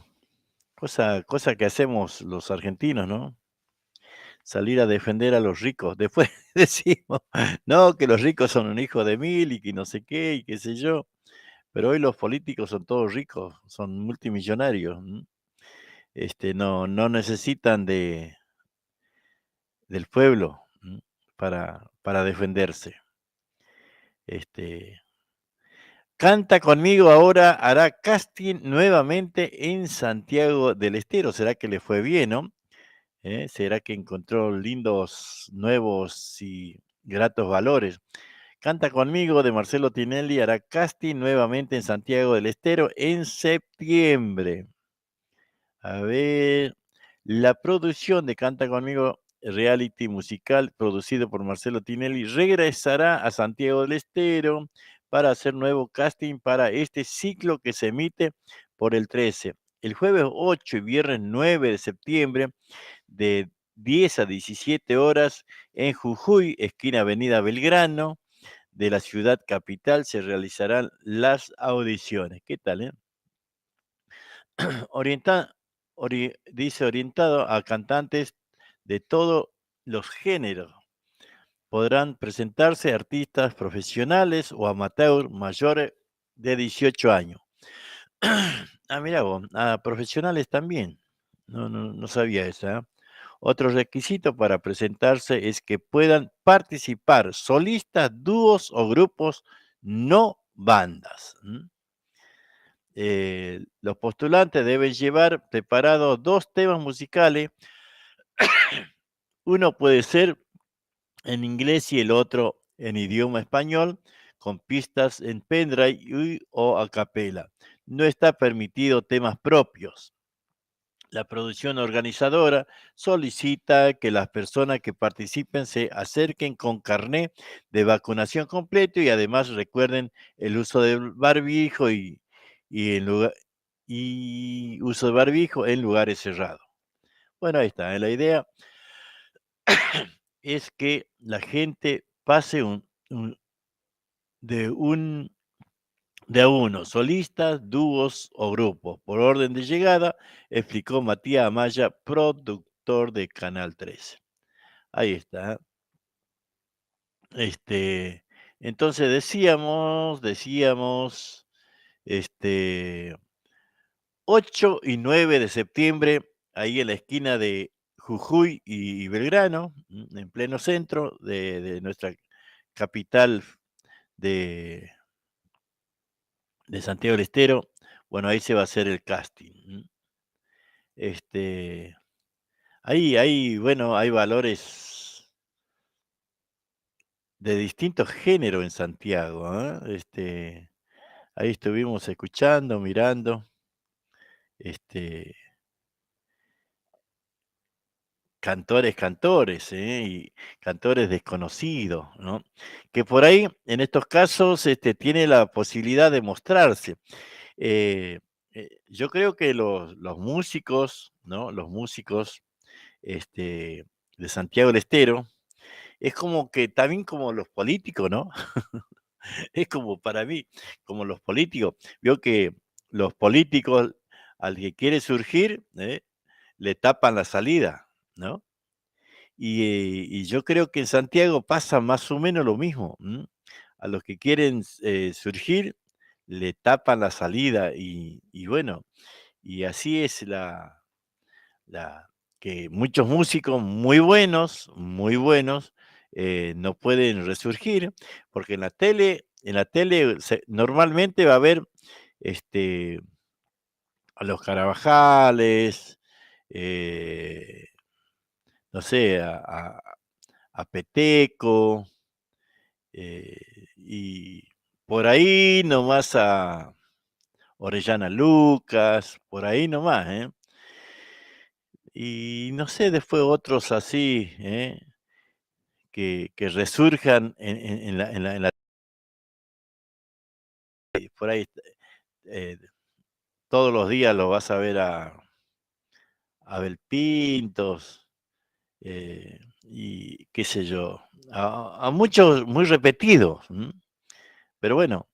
que hacemos los argentinos, ¿no? Salir a defender a los ricos. Después decimos, no, que los ricos son un hijo de mil y que no sé qué y qué sé yo. Pero hoy los políticos son todos ricos, son multimillonarios. No necesitan del pueblo para defenderse. Canta conmigo ahora, hará casting nuevamente en Santiago del Estero. ¿Será que le fue bien, no? ¿Será que encontró lindos, nuevos y gratos valores? Canta conmigo de Marcelo Tinelli hará casting nuevamente en Santiago del Estero en septiembre. A ver, la producción de Canta conmigo, reality musical producido por Marcelo Tinelli, regresará a Santiago del Estero para hacer nuevo casting para este ciclo que se emite por el 13. El jueves 8 y viernes 9 de septiembre, de 10 a 17 horas, en Jujuy, esquina Avenida Belgrano, de la ciudad capital, se realizarán las audiciones. ¿Qué tal, dice orientado a cantantes de todos los géneros. Podrán presentarse artistas profesionales o amateurs mayores de 18 años. Mira vos, profesionales también. No sabía eso. Otro requisito para presentarse es que puedan participar solistas, dúos o grupos, no bandas. Los postulantes deben llevar preparados 2 temas musicales. Uno puede ser en inglés y el otro en idioma español, con pistas en pendrive o a capela. No está permitido temas propios. La producción organizadora solicita que las personas que participen se acerquen con carné de vacunación completo y además recuerden el uso del barbijo y en lugar, y uso de barbijo en lugares cerrados. Bueno, ahí está. La idea es que la gente pase de un de a uno, solistas, dúos o grupos, por orden de llegada, explicó Matías Amaya, productor de Canal 13. Ahí está. Este, entonces decíamos, este, 8 y 9 de septiembre, ahí en la esquina de Jujuy y Belgrano, en pleno centro de nuestra capital de Santiago del Estero. Bueno, ahí se va a hacer el casting. Este, bueno, hay valores de distintos géneros en Santiago, ¿ah? Ahí estuvimos escuchando, mirando, este, cantores, y cantores desconocidos, ¿no? Que por ahí, en estos casos, tiene la posibilidad de mostrarse. Yo creo que los músicos, ¿no? Los músicos, de Santiago del Estero, es como que también como los políticos, ¿no? Es como para mí, como los políticos. Veo que los políticos, al que quiere surgir, le tapan la salida, ¿no? Y yo creo que en Santiago pasa más o menos lo mismo. A los que quieren surgir, le tapan la salida y bueno, y así es la que muchos músicos muy buenos, no pueden resurgir, porque en la tele normalmente va a haber este, a los Carabajales, eh, no sé, a Peteco, y por ahí nomás a Orellana Lucas, por ahí nomás, ¿eh? Y no sé, después otros así, que resurjan en la por ahí, eh, todos los días lo vas a ver a Abel Pintos, y qué sé yo, a muchos muy repetidos, pero bueno,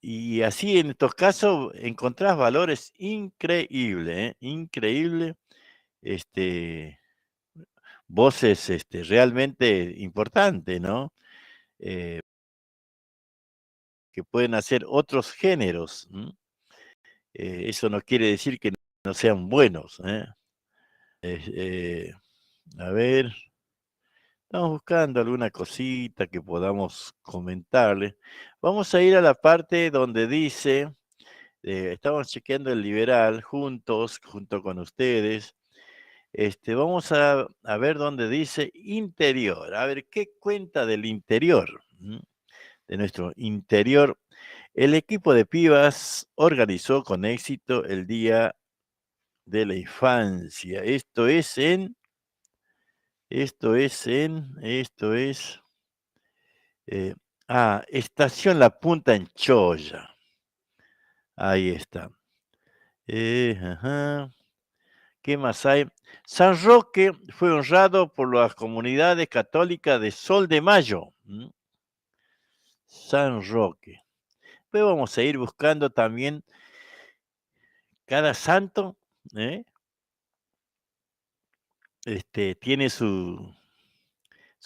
y así en estos casos encontrás valores increíbles, increíble, este, voces, realmente importantes, ¿no? Eh, que pueden hacer otros géneros. Eso no quiere decir que no sean buenos, ¿eh? Eh, a ver, estamos buscando alguna cosita que podamos comentarle. Vamos a ir a la parte donde dice, estamos chequeando el liberal juntos, junto con ustedes. Vamos a ver dónde dice interior. A ver, ¿qué cuenta del interior? De nuestro interior. El equipo de pibas organizó con éxito el Día de la Infancia. Eh, Estación La Punta en Choya. Ahí está. Ajá. ¿Qué más hay? San Roque fue honrado por las comunidades católicas de Sol de Mayo. San Roque. Pues vamos a ir buscando también cada santo, ¿eh? Tiene su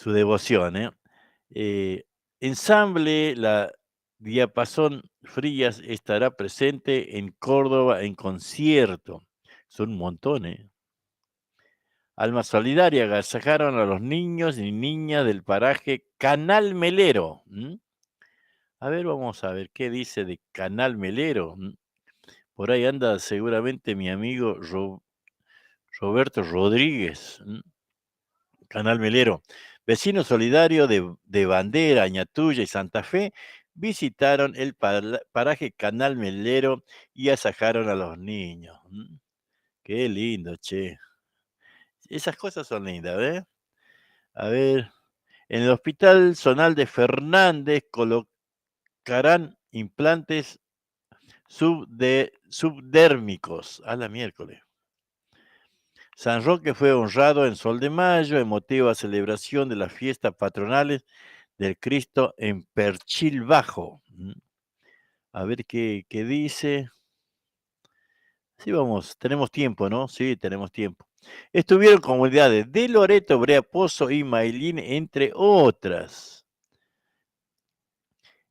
devoción, ¿eh? Ensamble La Diapasón Frías estará presente en Córdoba en concierto. Son un montón, ¿eh? Alma Solidaria agasajaron a los niños y niñas del paraje Canal Melero. A ver, vamos a ver qué dice de Canal Melero. Por ahí anda seguramente mi amigo Roberto Rodríguez. Canal Melero. Vecino solidario de Bandera, Añatuya y Santa Fe visitaron el paraje Canal Melero y asajaron a los niños. Qué lindo, che. Esas cosas son lindas, ¿ves? A ver, en el Hospital Zonal de Fernández colocarán implantes subdérmicos. A la miércoles. San Roque fue honrado en Sol de Mayo, emotiva celebración de las fiestas patronales del Cristo en Perchil Bajo. A ver qué dice. Sí, vamos, tenemos tiempo, ¿no? Sí, tenemos tiempo. Estuvieron comunidades de Loreto, Brea Pozo y Mailín, entre otras.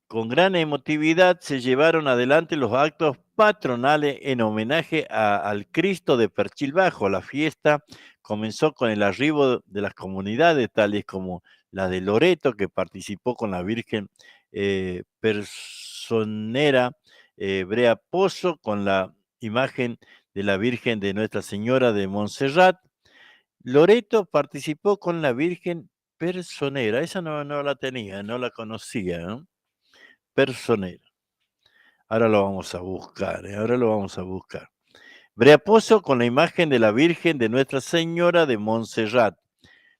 Con gran emotividad se llevaron adelante los actos patronales en homenaje al Cristo de Perchil Bajo. La fiesta comenzó con el arribo de las comunidades, tales como la de Loreto, que participó con la Virgen Personera, Brea Pozo, con la imagen de la Virgen de Nuestra Señora de Montserrat. Loreto participó con la Virgen Personera. Esa no la tenía, no la conocía, ¿no? Personera. Ahora lo vamos a buscar, ahora lo vamos a buscar. Brea Pozo con la imagen de la Virgen de Nuestra Señora de Montserrat.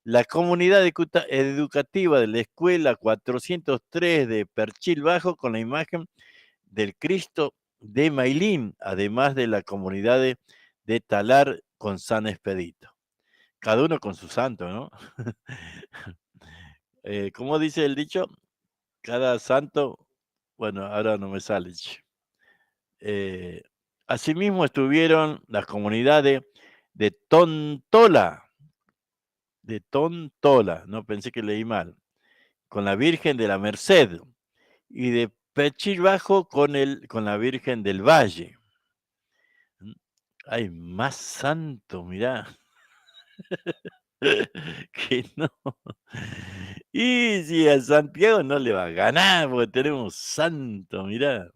La comunidad educativa de la Escuela 403 de Perchil Bajo con la imagen del Cristo de Mailín, además de la comunidad de Talar con San Expedito. Cada uno con su santo, ¿no? ¿Cómo dice el dicho? Cada santo, bueno, ahora no me sale. Asimismo estuvieron las comunidades de Tontola, no pensé que leí mal, con la Virgen de la Merced, y de Perchil Bajo con la Virgen del Valle. Hay más santos, mirá. Que no. Y si a Santiago no le va a ganar, porque tenemos santo, mirá.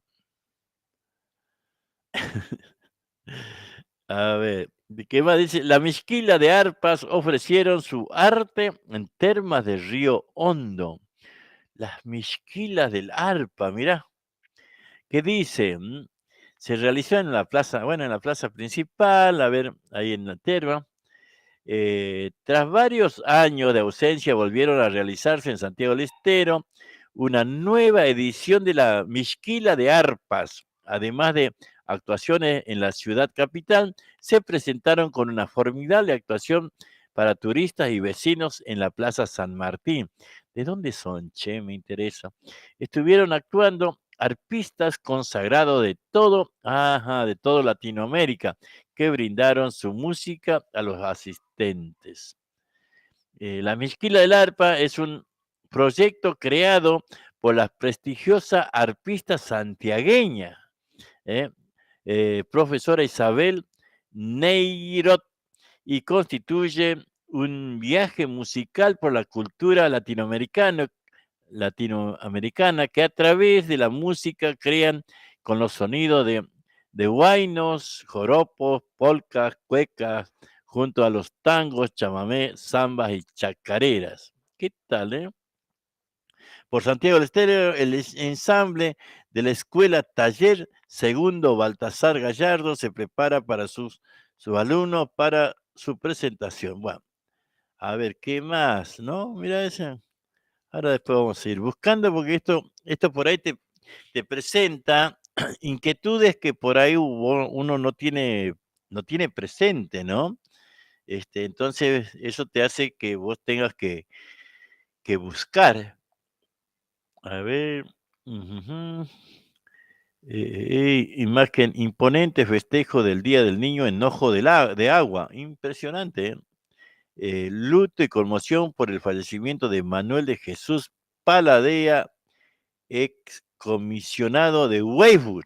A ver, ¿qué más dice? La Mezquila de Arpas ofrecieron su arte en termas de Río Hondo. Las Mezquilas del Arpa, mirá. ¿Qué dice? Se realizó en la plaza, en la plaza principal, a ver, ahí en la terma. Tras varios años de ausencia, volvieron a realizarse en Santiago del Estero una nueva edición de la Mezquila de Arpas. Además de actuaciones en la ciudad capital, se presentaron con una formidable actuación para turistas y vecinos en la Plaza San Martín. ¿De dónde son, che? Me interesa. Estuvieron actuando arpistas consagrados de todo Latinoamérica, que brindaron su música a los asistentes. La Mezquila del Arpa es un proyecto creado por la prestigiosa arpista santiagueña, profesora Isabel Neirot, y constituye un viaje musical por la cultura latinoamericana que a través de la música crean con los sonidos de huaynos, joropos, polcas, cuecas, junto a los tangos, chamamé, zambas y chacareras. ¿Qué tal, Por Santiago del Estero, el ensamble de la Escuela Taller Segundo Baltasar Gallardo se prepara para sus alumnos para su presentación. Bueno, a ver, ¿qué más? ¿No? Mira ese. Ahora después vamos a ir buscando porque esto por ahí te presenta inquietudes que por ahí uno no tiene presente, ¿no? Entonces eso te hace que vos tengas que buscar. A ver. Imagen imponente festejo del Día del Niño en Ojo de Agua. Impresionante, luto y conmoción por el fallecimiento de Manuel de Jesús Paladea, excomisionado de Weibur.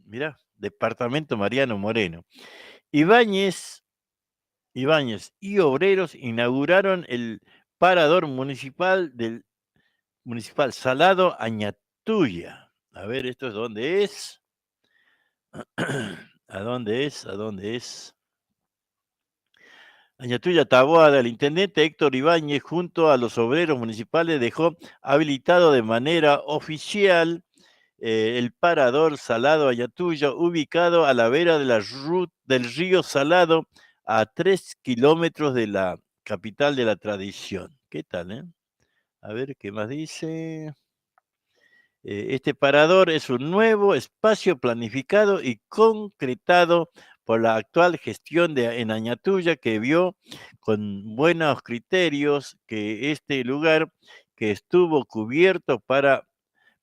Mirá, departamento Mariano Moreno. Ibáñez y obreros inauguraron el parador municipal Salado Añatuya. A ver, ¿esto es dónde es? ¿A dónde es? Añatuya Taboada, el intendente Héctor Ibáñez, junto a los obreros municipales, dejó habilitado de manera oficial el parador Salado Ayatuya, ubicado a la vera de del río Salado, a 3 kilómetros de la capital de la tradición. ¿Qué tal, eh? A ver, ¿qué más dice? Este parador es un nuevo espacio planificado y concretado por la actual gestión en Añatuya, que vio con buenos criterios que este lugar, que estuvo cubierto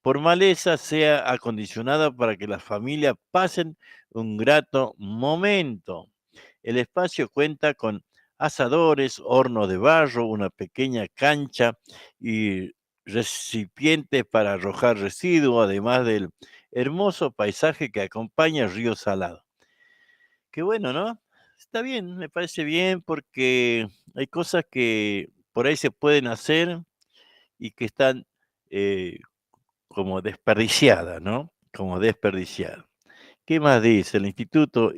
por maleza, sea acondicionado para que las familias pasen un grato momento. El espacio cuenta con asadores, horno de barro, una pequeña cancha y recipientes para arrojar residuos, además del hermoso paisaje que acompaña el río Salado. Qué bueno, ¿no? Está bien, me parece bien porque hay cosas que por ahí se pueden hacer y que están eh, como desperdiciadas, ¿no? Como desperdiciadas. ¿Qué más dice? El Instituto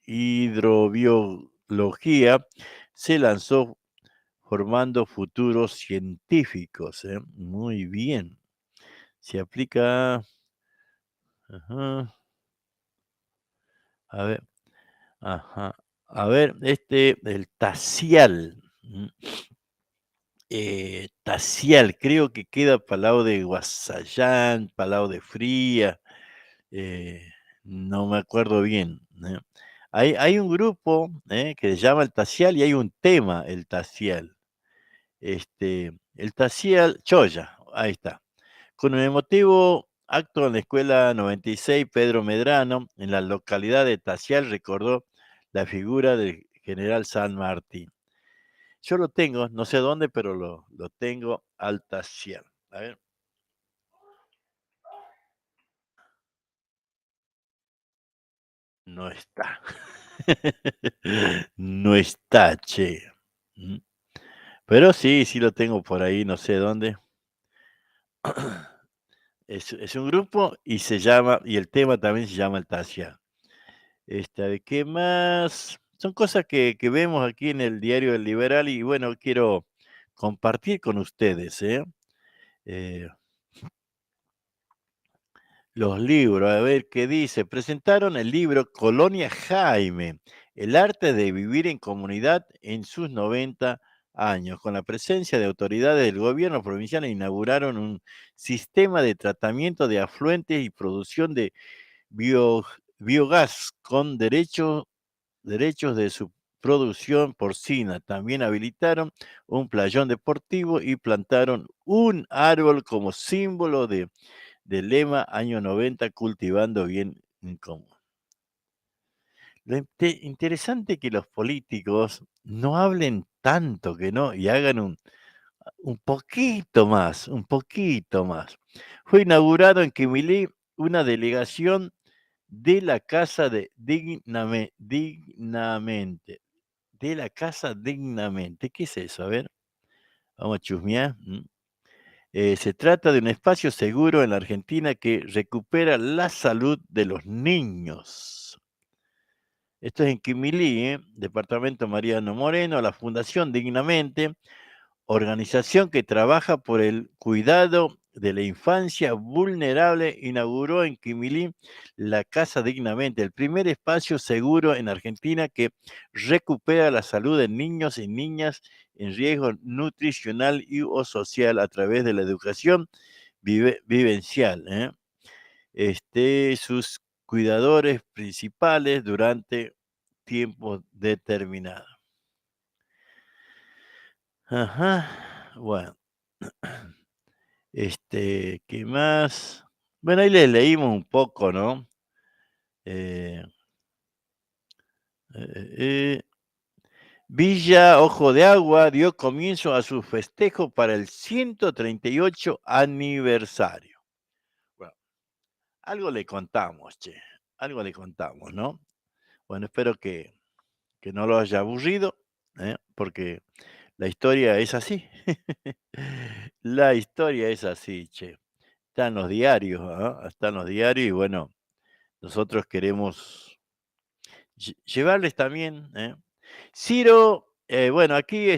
Hidrobiología se lanzó formando futuros científicos, ¿eh? Muy bien. Se aplica. Ajá, a ver, ajá. A ver, el Tacial. Tacial, creo que queda Palau de Guasayán, Palau de Fría, eh, no me acuerdo bien. Hay un grupo que se llama el Tacial y hay un tema, el Tacial. El Tacial Choya, ahí está. Con un emotivo acto en la Escuela 96, Pedro Medrano, en la localidad de Tacial, recordó la figura del general San Martín. Yo lo tengo, no sé dónde, pero lo tengo al Tacial. A ver. No está. No está, che. Mm. Pero sí, sí lo tengo por ahí, no sé dónde. Es un grupo y y el tema también se llama el Tacia. ¿De qué más? Son cosas que vemos aquí en el Diario del Liberal y bueno, quiero compartir con ustedes, ¿eh? Eh, los libros, a ver qué dice. Presentaron el libro Colonia Jaime, el arte de vivir en comunidad en sus 90 años. Con la presencia de autoridades del gobierno provincial inauguraron un sistema de tratamiento de afluentes y producción de bio- biogás con derechos de su producción porcina. También habilitaron un playón deportivo y plantaron un árbol como símbolo del lema año 90, cultivando bien en común. Lo interesante es que los políticos no hablen tanto que no y hagan un poquito más, un poquito más. Fue inaugurado en Quimilí una delegación de la Casa de Dignamente. De la Casa Dignamente. ¿Qué es eso? A ver, vamos a chusmear. Se trata de un espacio seguro en la Argentina que recupera la salud de los niños. Esto es en Quimilí, departamento Mariano Moreno, la Fundación Dignamente, organización que trabaja por el cuidado de la infancia vulnerable, inauguró en Quimilí la Casa Dignamente, el primer espacio seguro en Argentina que recupera la salud de niños y niñas en riesgo nutricional y o social a través de la educación vivencial. Sus cuidadores principales durante tiempos determinados. Ajá, bueno. ¿Qué más? Bueno, ahí le leímos un poco, ¿no? Eh, eh, eh, Villa Ojo de Agua dio comienzo a su festejo para el 138 aniversario. Bueno, algo le contamos, che, algo le contamos, ¿no? Bueno, espero que no lo haya aburrido, porque la historia es así. La historia es así, che. Está en los diarios, ¿ah? Está en los diarios y bueno, nosotros queremos llevarles también, Ciro, bueno, aquí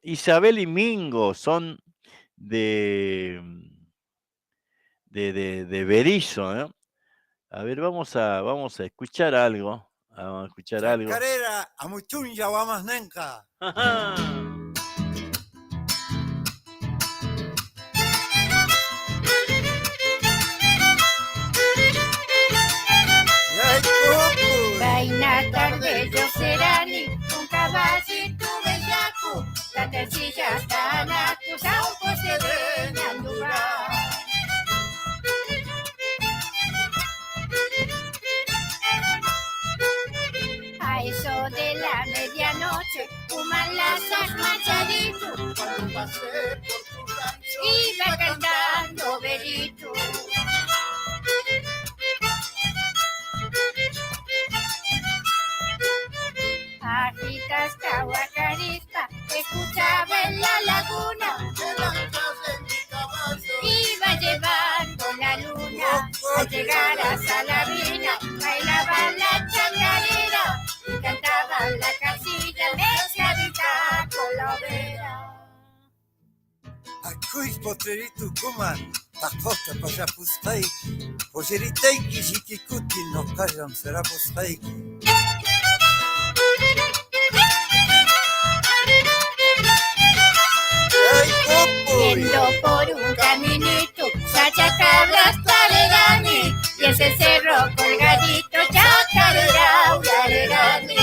Isabel y Mingo son de, de Berizo, ¿no? A ver, vamos a escuchar algo. Vamos a escuchar algo. Chacarera, amuchunya, guamasnenca. Vaina tarde yo serani, un caballito bellaco, la tercilla sana, tu sauco se ven al lugar. A eso de la medianoche, fuman las manchadito, cuando pasé por tu rancho, iba cantando Berito. Ajitas, cahuacarispa, escuchaba en la laguna, iba llevando la luna, al llegar a Salamina, bailaba la chacarera, y cantaba la casilla, mezcladita con la overa. Akuis potreritu kuman, takosta pasapustay, poseriteiki shikikuti no kallam serapustayki. Yendo por un caminito, chachacabras talerani, y ese cerro colgadito, chacarera, ularerani.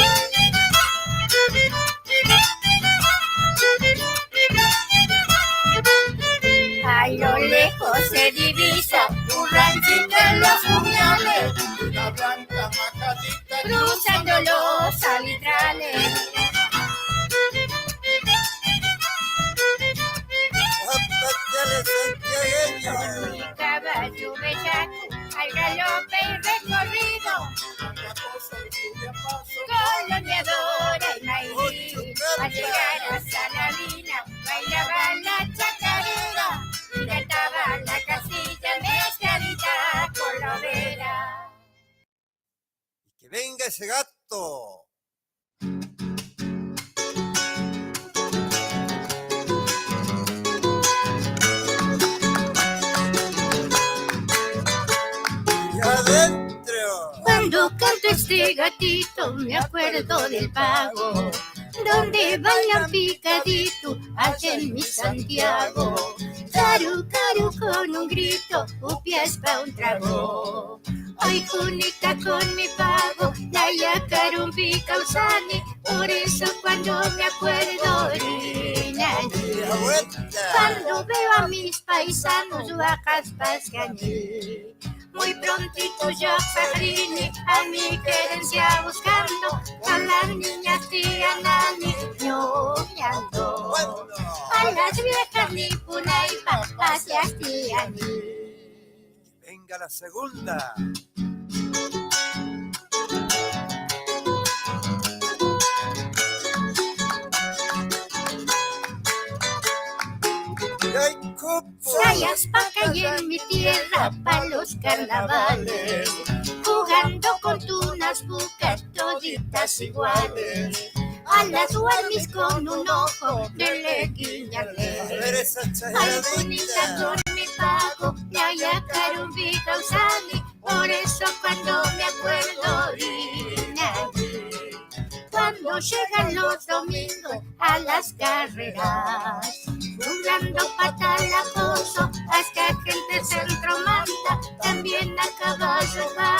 A lo lejos se divisa un ranchito en los puñales, una blanca majadita cruzando los alitrales. Con mi caballo bellaco al galope y recorrido, coloniadora y maíz, al llegar a Salamina bailaba la chacarera y cantaba la casilla mezcladita con la overa. Que venga ese gato. Adentro. Cuando canto este gatito me acuerdo del pago, donde bailan picadito allá en mi Santiago. Caru, caru con un grito, upias pa' un trago. Ay, Junica con mi pago, la yacarumbi causani, por eso cuando me acuerdo rinani. Cuando veo a mis paisanos bajas pascaní, muy prontito yo Sabrini a mi querencia buscando, con las niñas tía Nani ñoñando. A las viejas ni punaipa, hacia tía ni. Venga la segunda. Sayas pa' calle en mi tierra pa' los carnavales, jugando con tunas bucas toditas iguales. A las guarnis con un ojo de leguiñale. Ay, bonita con mi pago, la yacarumbi causani, por eso cuando me acuerdo rinani. Cuando llegan los domingos a las carreras, jugando patalacoso, hasta gente centromanta, también a caballo va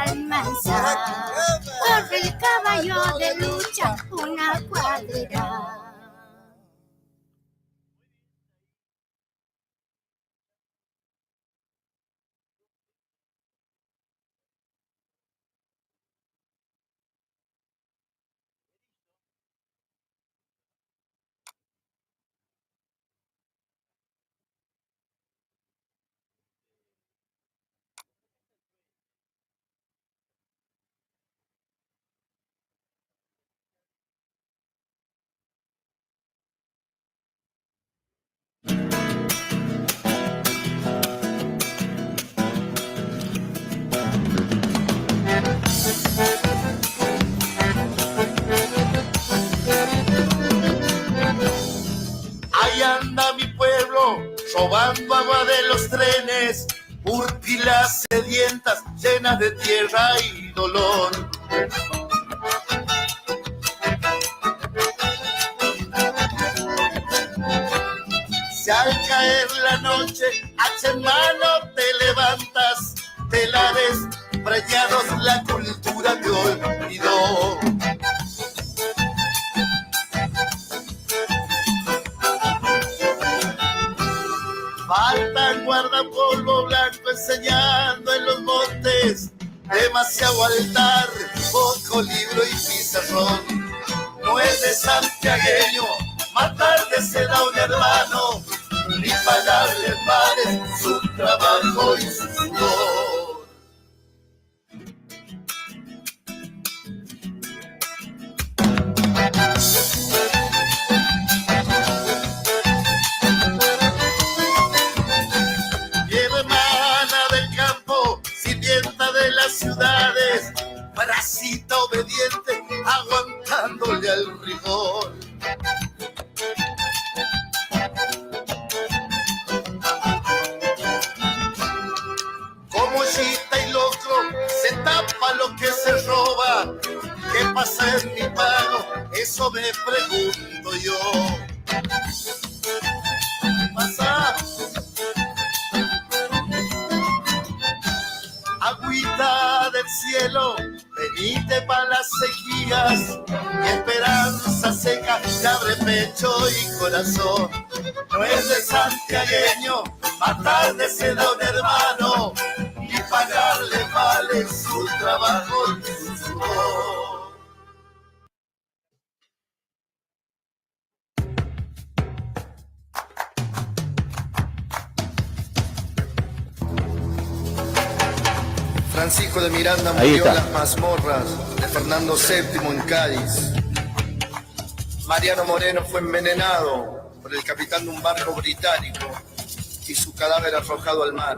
al manzar. Corre el caballo de lucha, una cuadrera. robando agua de los trenes, urtilas sedientas llenas de tierra y dolor. Si al caer la noche, hacha en mano te levantas, telares preñados la cultura te olvidó. Faltan guardapolvo blanco enseñando en los montes, demasiado altar, poco libro y pizarrón. No es de santiagueño matar de seda a un hermano, ni pagarle pares su trabajo y su sudor. Mi hermana del campo, sirvienta de las ciudades, bracita obediente, aguantándole al rigor. Como chita y locro, se tapa lo que se roba. ¿Qué pasa en mi pago? Eso me pregunto yo. ¿Qué pasa? Agüita del cielo, venite pa' las sequías. Mi esperanza seca te abre pecho y corazón. No es de santiagueño matar de seda a un hermano, ni pagarle vale su trabajo y su sudor. Francisco de Miranda murió en las mazmorras de Fernando VII en Cádiz. Mariano Moreno fue envenenado por el capitán de un barco británico y su cadáver arrojado al mar,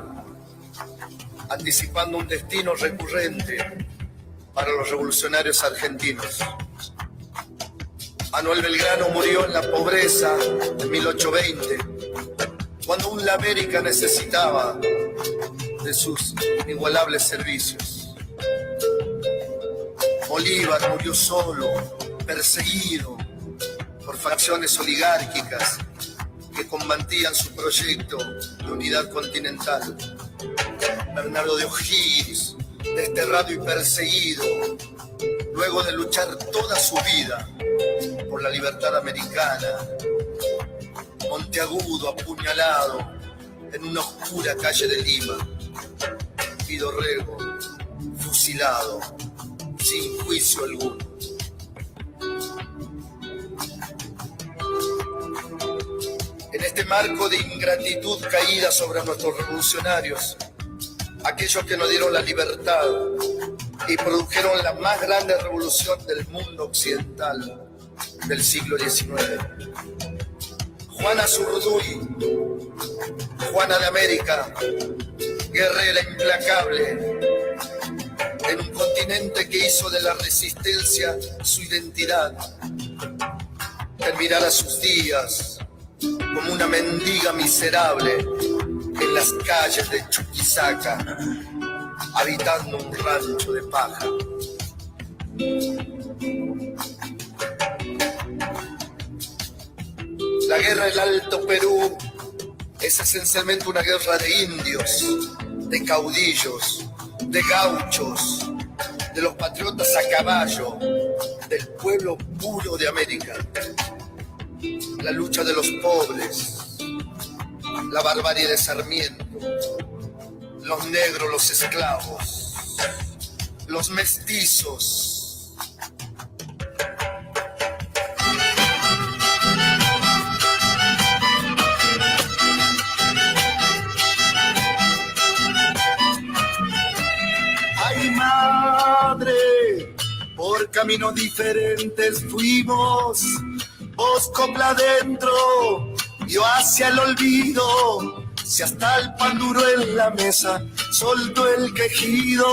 anticipando un destino recurrente para los revolucionarios argentinos. Manuel Belgrano murió en la pobreza en 1820, cuando aún la América necesitaba de sus inigualables servicios. Bolívar murió solo, perseguido por facciones oligárquicas que combatían su proyecto de unidad continental. Bernardo de O'Higgins, desterrado y perseguido, luego de luchar toda su vida por la libertad americana. Monteagudo apuñalado en una oscura calle de Lima. Guido Rego fusilado sin juicio alguno. En este marco de ingratitud caída sobre nuestros revolucionarios, aquellos que nos dieron la libertad y produjeron la más grande revolución del mundo occidental del siglo XIX. Juana Zurduy, Juana de América, guerrera implacable, en un continente que hizo de la resistencia su identidad, terminará sus días como una mendiga miserable en las calles de Chuquisaca, habitando un rancho de paja. La guerra del Alto Perú es esencialmente una guerra de indios, de caudillos, de gauchos, de los patriotas a caballo, del pueblo puro de América. La lucha de los pobres, la barbarie de Sarmiento, los negros, los esclavos, los mestizos. ¡Ay, madre! Por caminos diferentes fuimos, vos copla adentro, yo hacia el olvido. Si hasta el pan duro en la mesa soltó el quejido.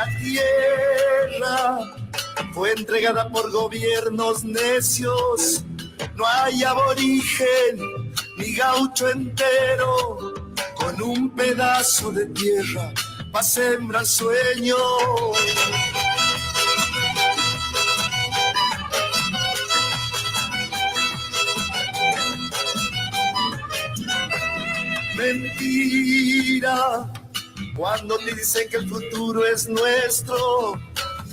La tierra fue entregada por gobiernos necios. No hay aborigen ni gaucho entero con un pedazo de tierra pa' sembrar sueños. Mentira, cuando te dicen que el futuro es nuestro,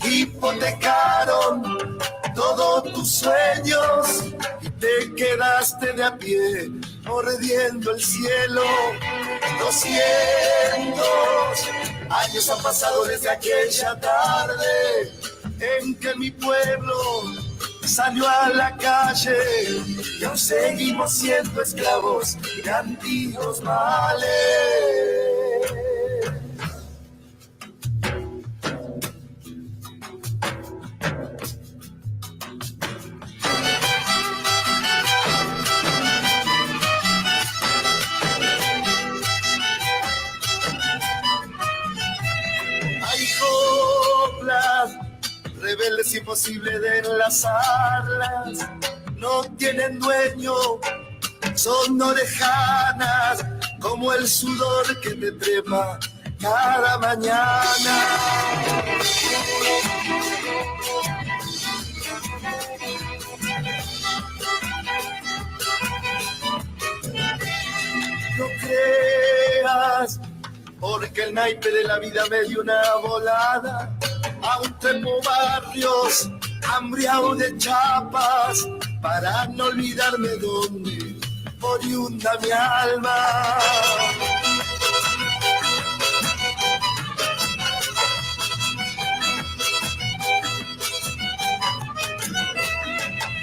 hipotecaron todos tus sueños y te quedaste de a pie, mordiendo el cielo. 200 años han pasado desde aquella tarde en que mi pueblo salió a la calle y aún seguimos siendo esclavos de antiguos males. Hay coplas rebeldes, imposible de enlazarlas, no tienen dueño, son orejanas, como el sudor que te trepa cada mañana. No creas, porque el naipe de la vida me dio una volada. Aún trepo barrios, hambriado de chapas, para no olvidarme dónde oriunda mi alma.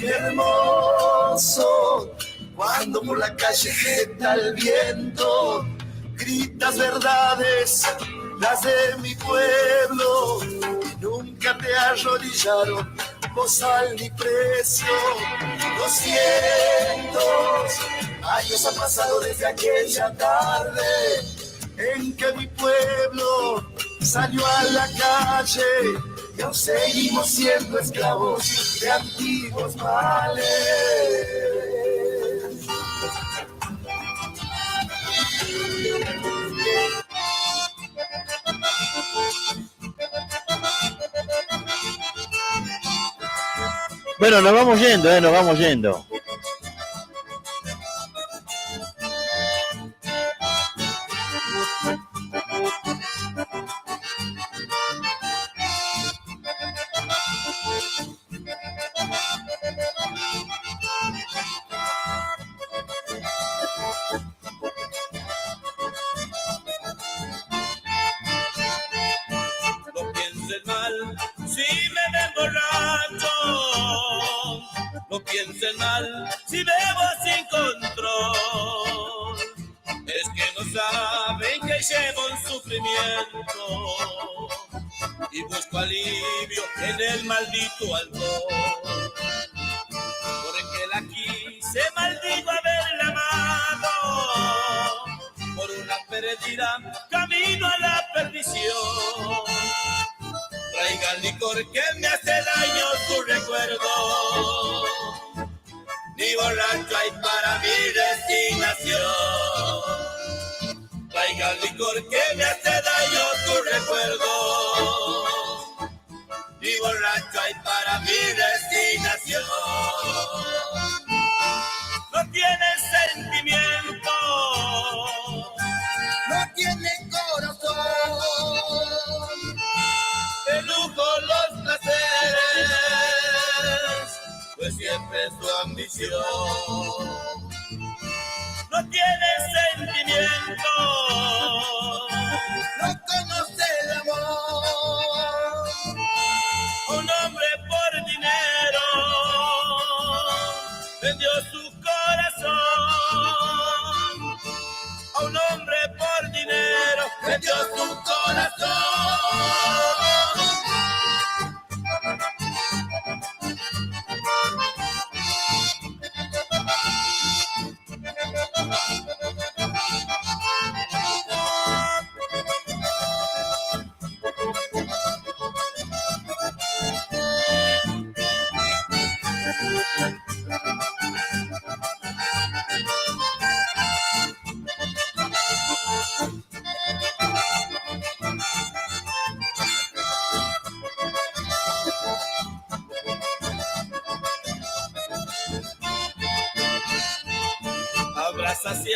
Qué hermoso, cuando por la calle jeta el viento, gritas verdades, las de mi pueblo. Nunca te arrodillaron, bozal ni precio. 200 años han pasado desde aquella tarde en que mi pueblo salió a la calle y aún seguimos siendo esclavos de antiguos males. Bueno, nos vamos yendo, nos vamos yendo. No pienses mal si me ven borracho, no piensen mal si bebo sin control. Es que no saben que llevo un sufrimiento y busco alivio en el maldito alcohol. Porque la quise, maldigo haberla amado, por una perdida camino a la perdición. Traiga el licor que me hace daño tu recuerdo, ni borracho hay para mi destinación. Traiga el licor que me hace daño tu recuerdo, ni borracho hay para mi destinación. No tiene sentimiento, No tiene corazón, de lujo los placeres, pues siempre es su ambición. No tiene sentimiento, no conoce el amor. un hombre por dinero vendió su corazón. A un hombre por dinero vendió su corazón.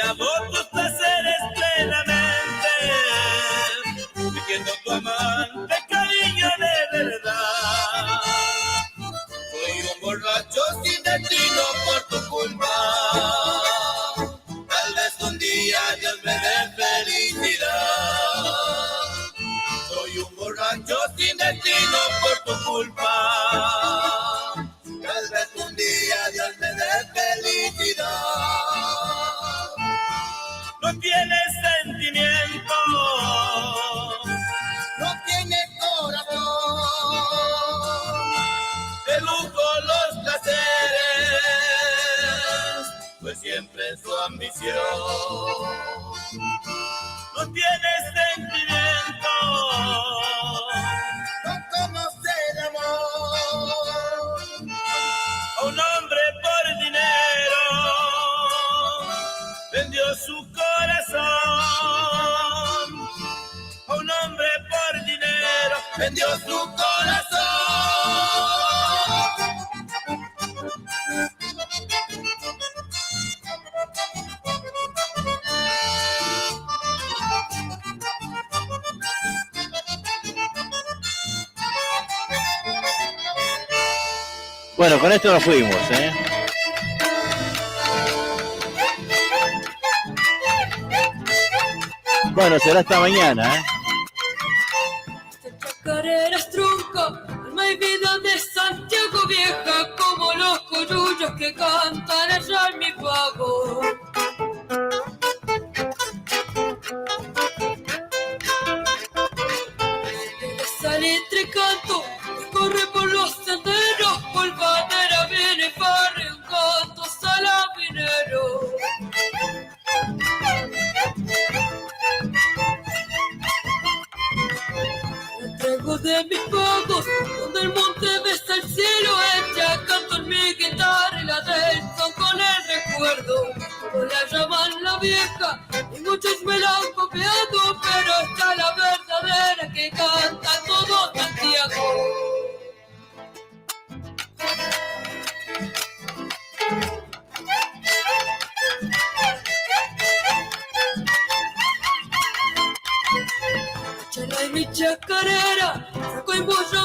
amo tus placeres plenamente, siendo tu amante, cariño de verdad. Soy un borracho sin destino por tu culpa. Tal vez un día Dios me dé felicidad. Soy un borracho sin destino por tu culpa. Tal vez un día Dios me dé felicidad. No tienes sentimiento, no tienes corazón. De lujo los placeres, pues siempre es su ambición. No tienes sentimiento, no conoce el amor. A un hombre por dinero vendió su corazón. A un hombre por dinero vendió su corazón. Bueno, con esto nos fuimos, ¿eh? Bueno, será hasta mañana, ¿eh? Chacareras trunca, alma y vida de Santiago Vieja, como los coyullos que cantan allá en mi pago. De salitre canto, que corre por los senderos, polvanera viene para un canto salabinero. Entrego de mis pagos, donde el monte besa el cielo, ella canto en mi guitarra y la del son con el recuerdo. Como la llaman la vieja, y muchos me la han copiado, pero está la verdadera que canta todo Santiago. Chela y mi chacarera, saco y bollo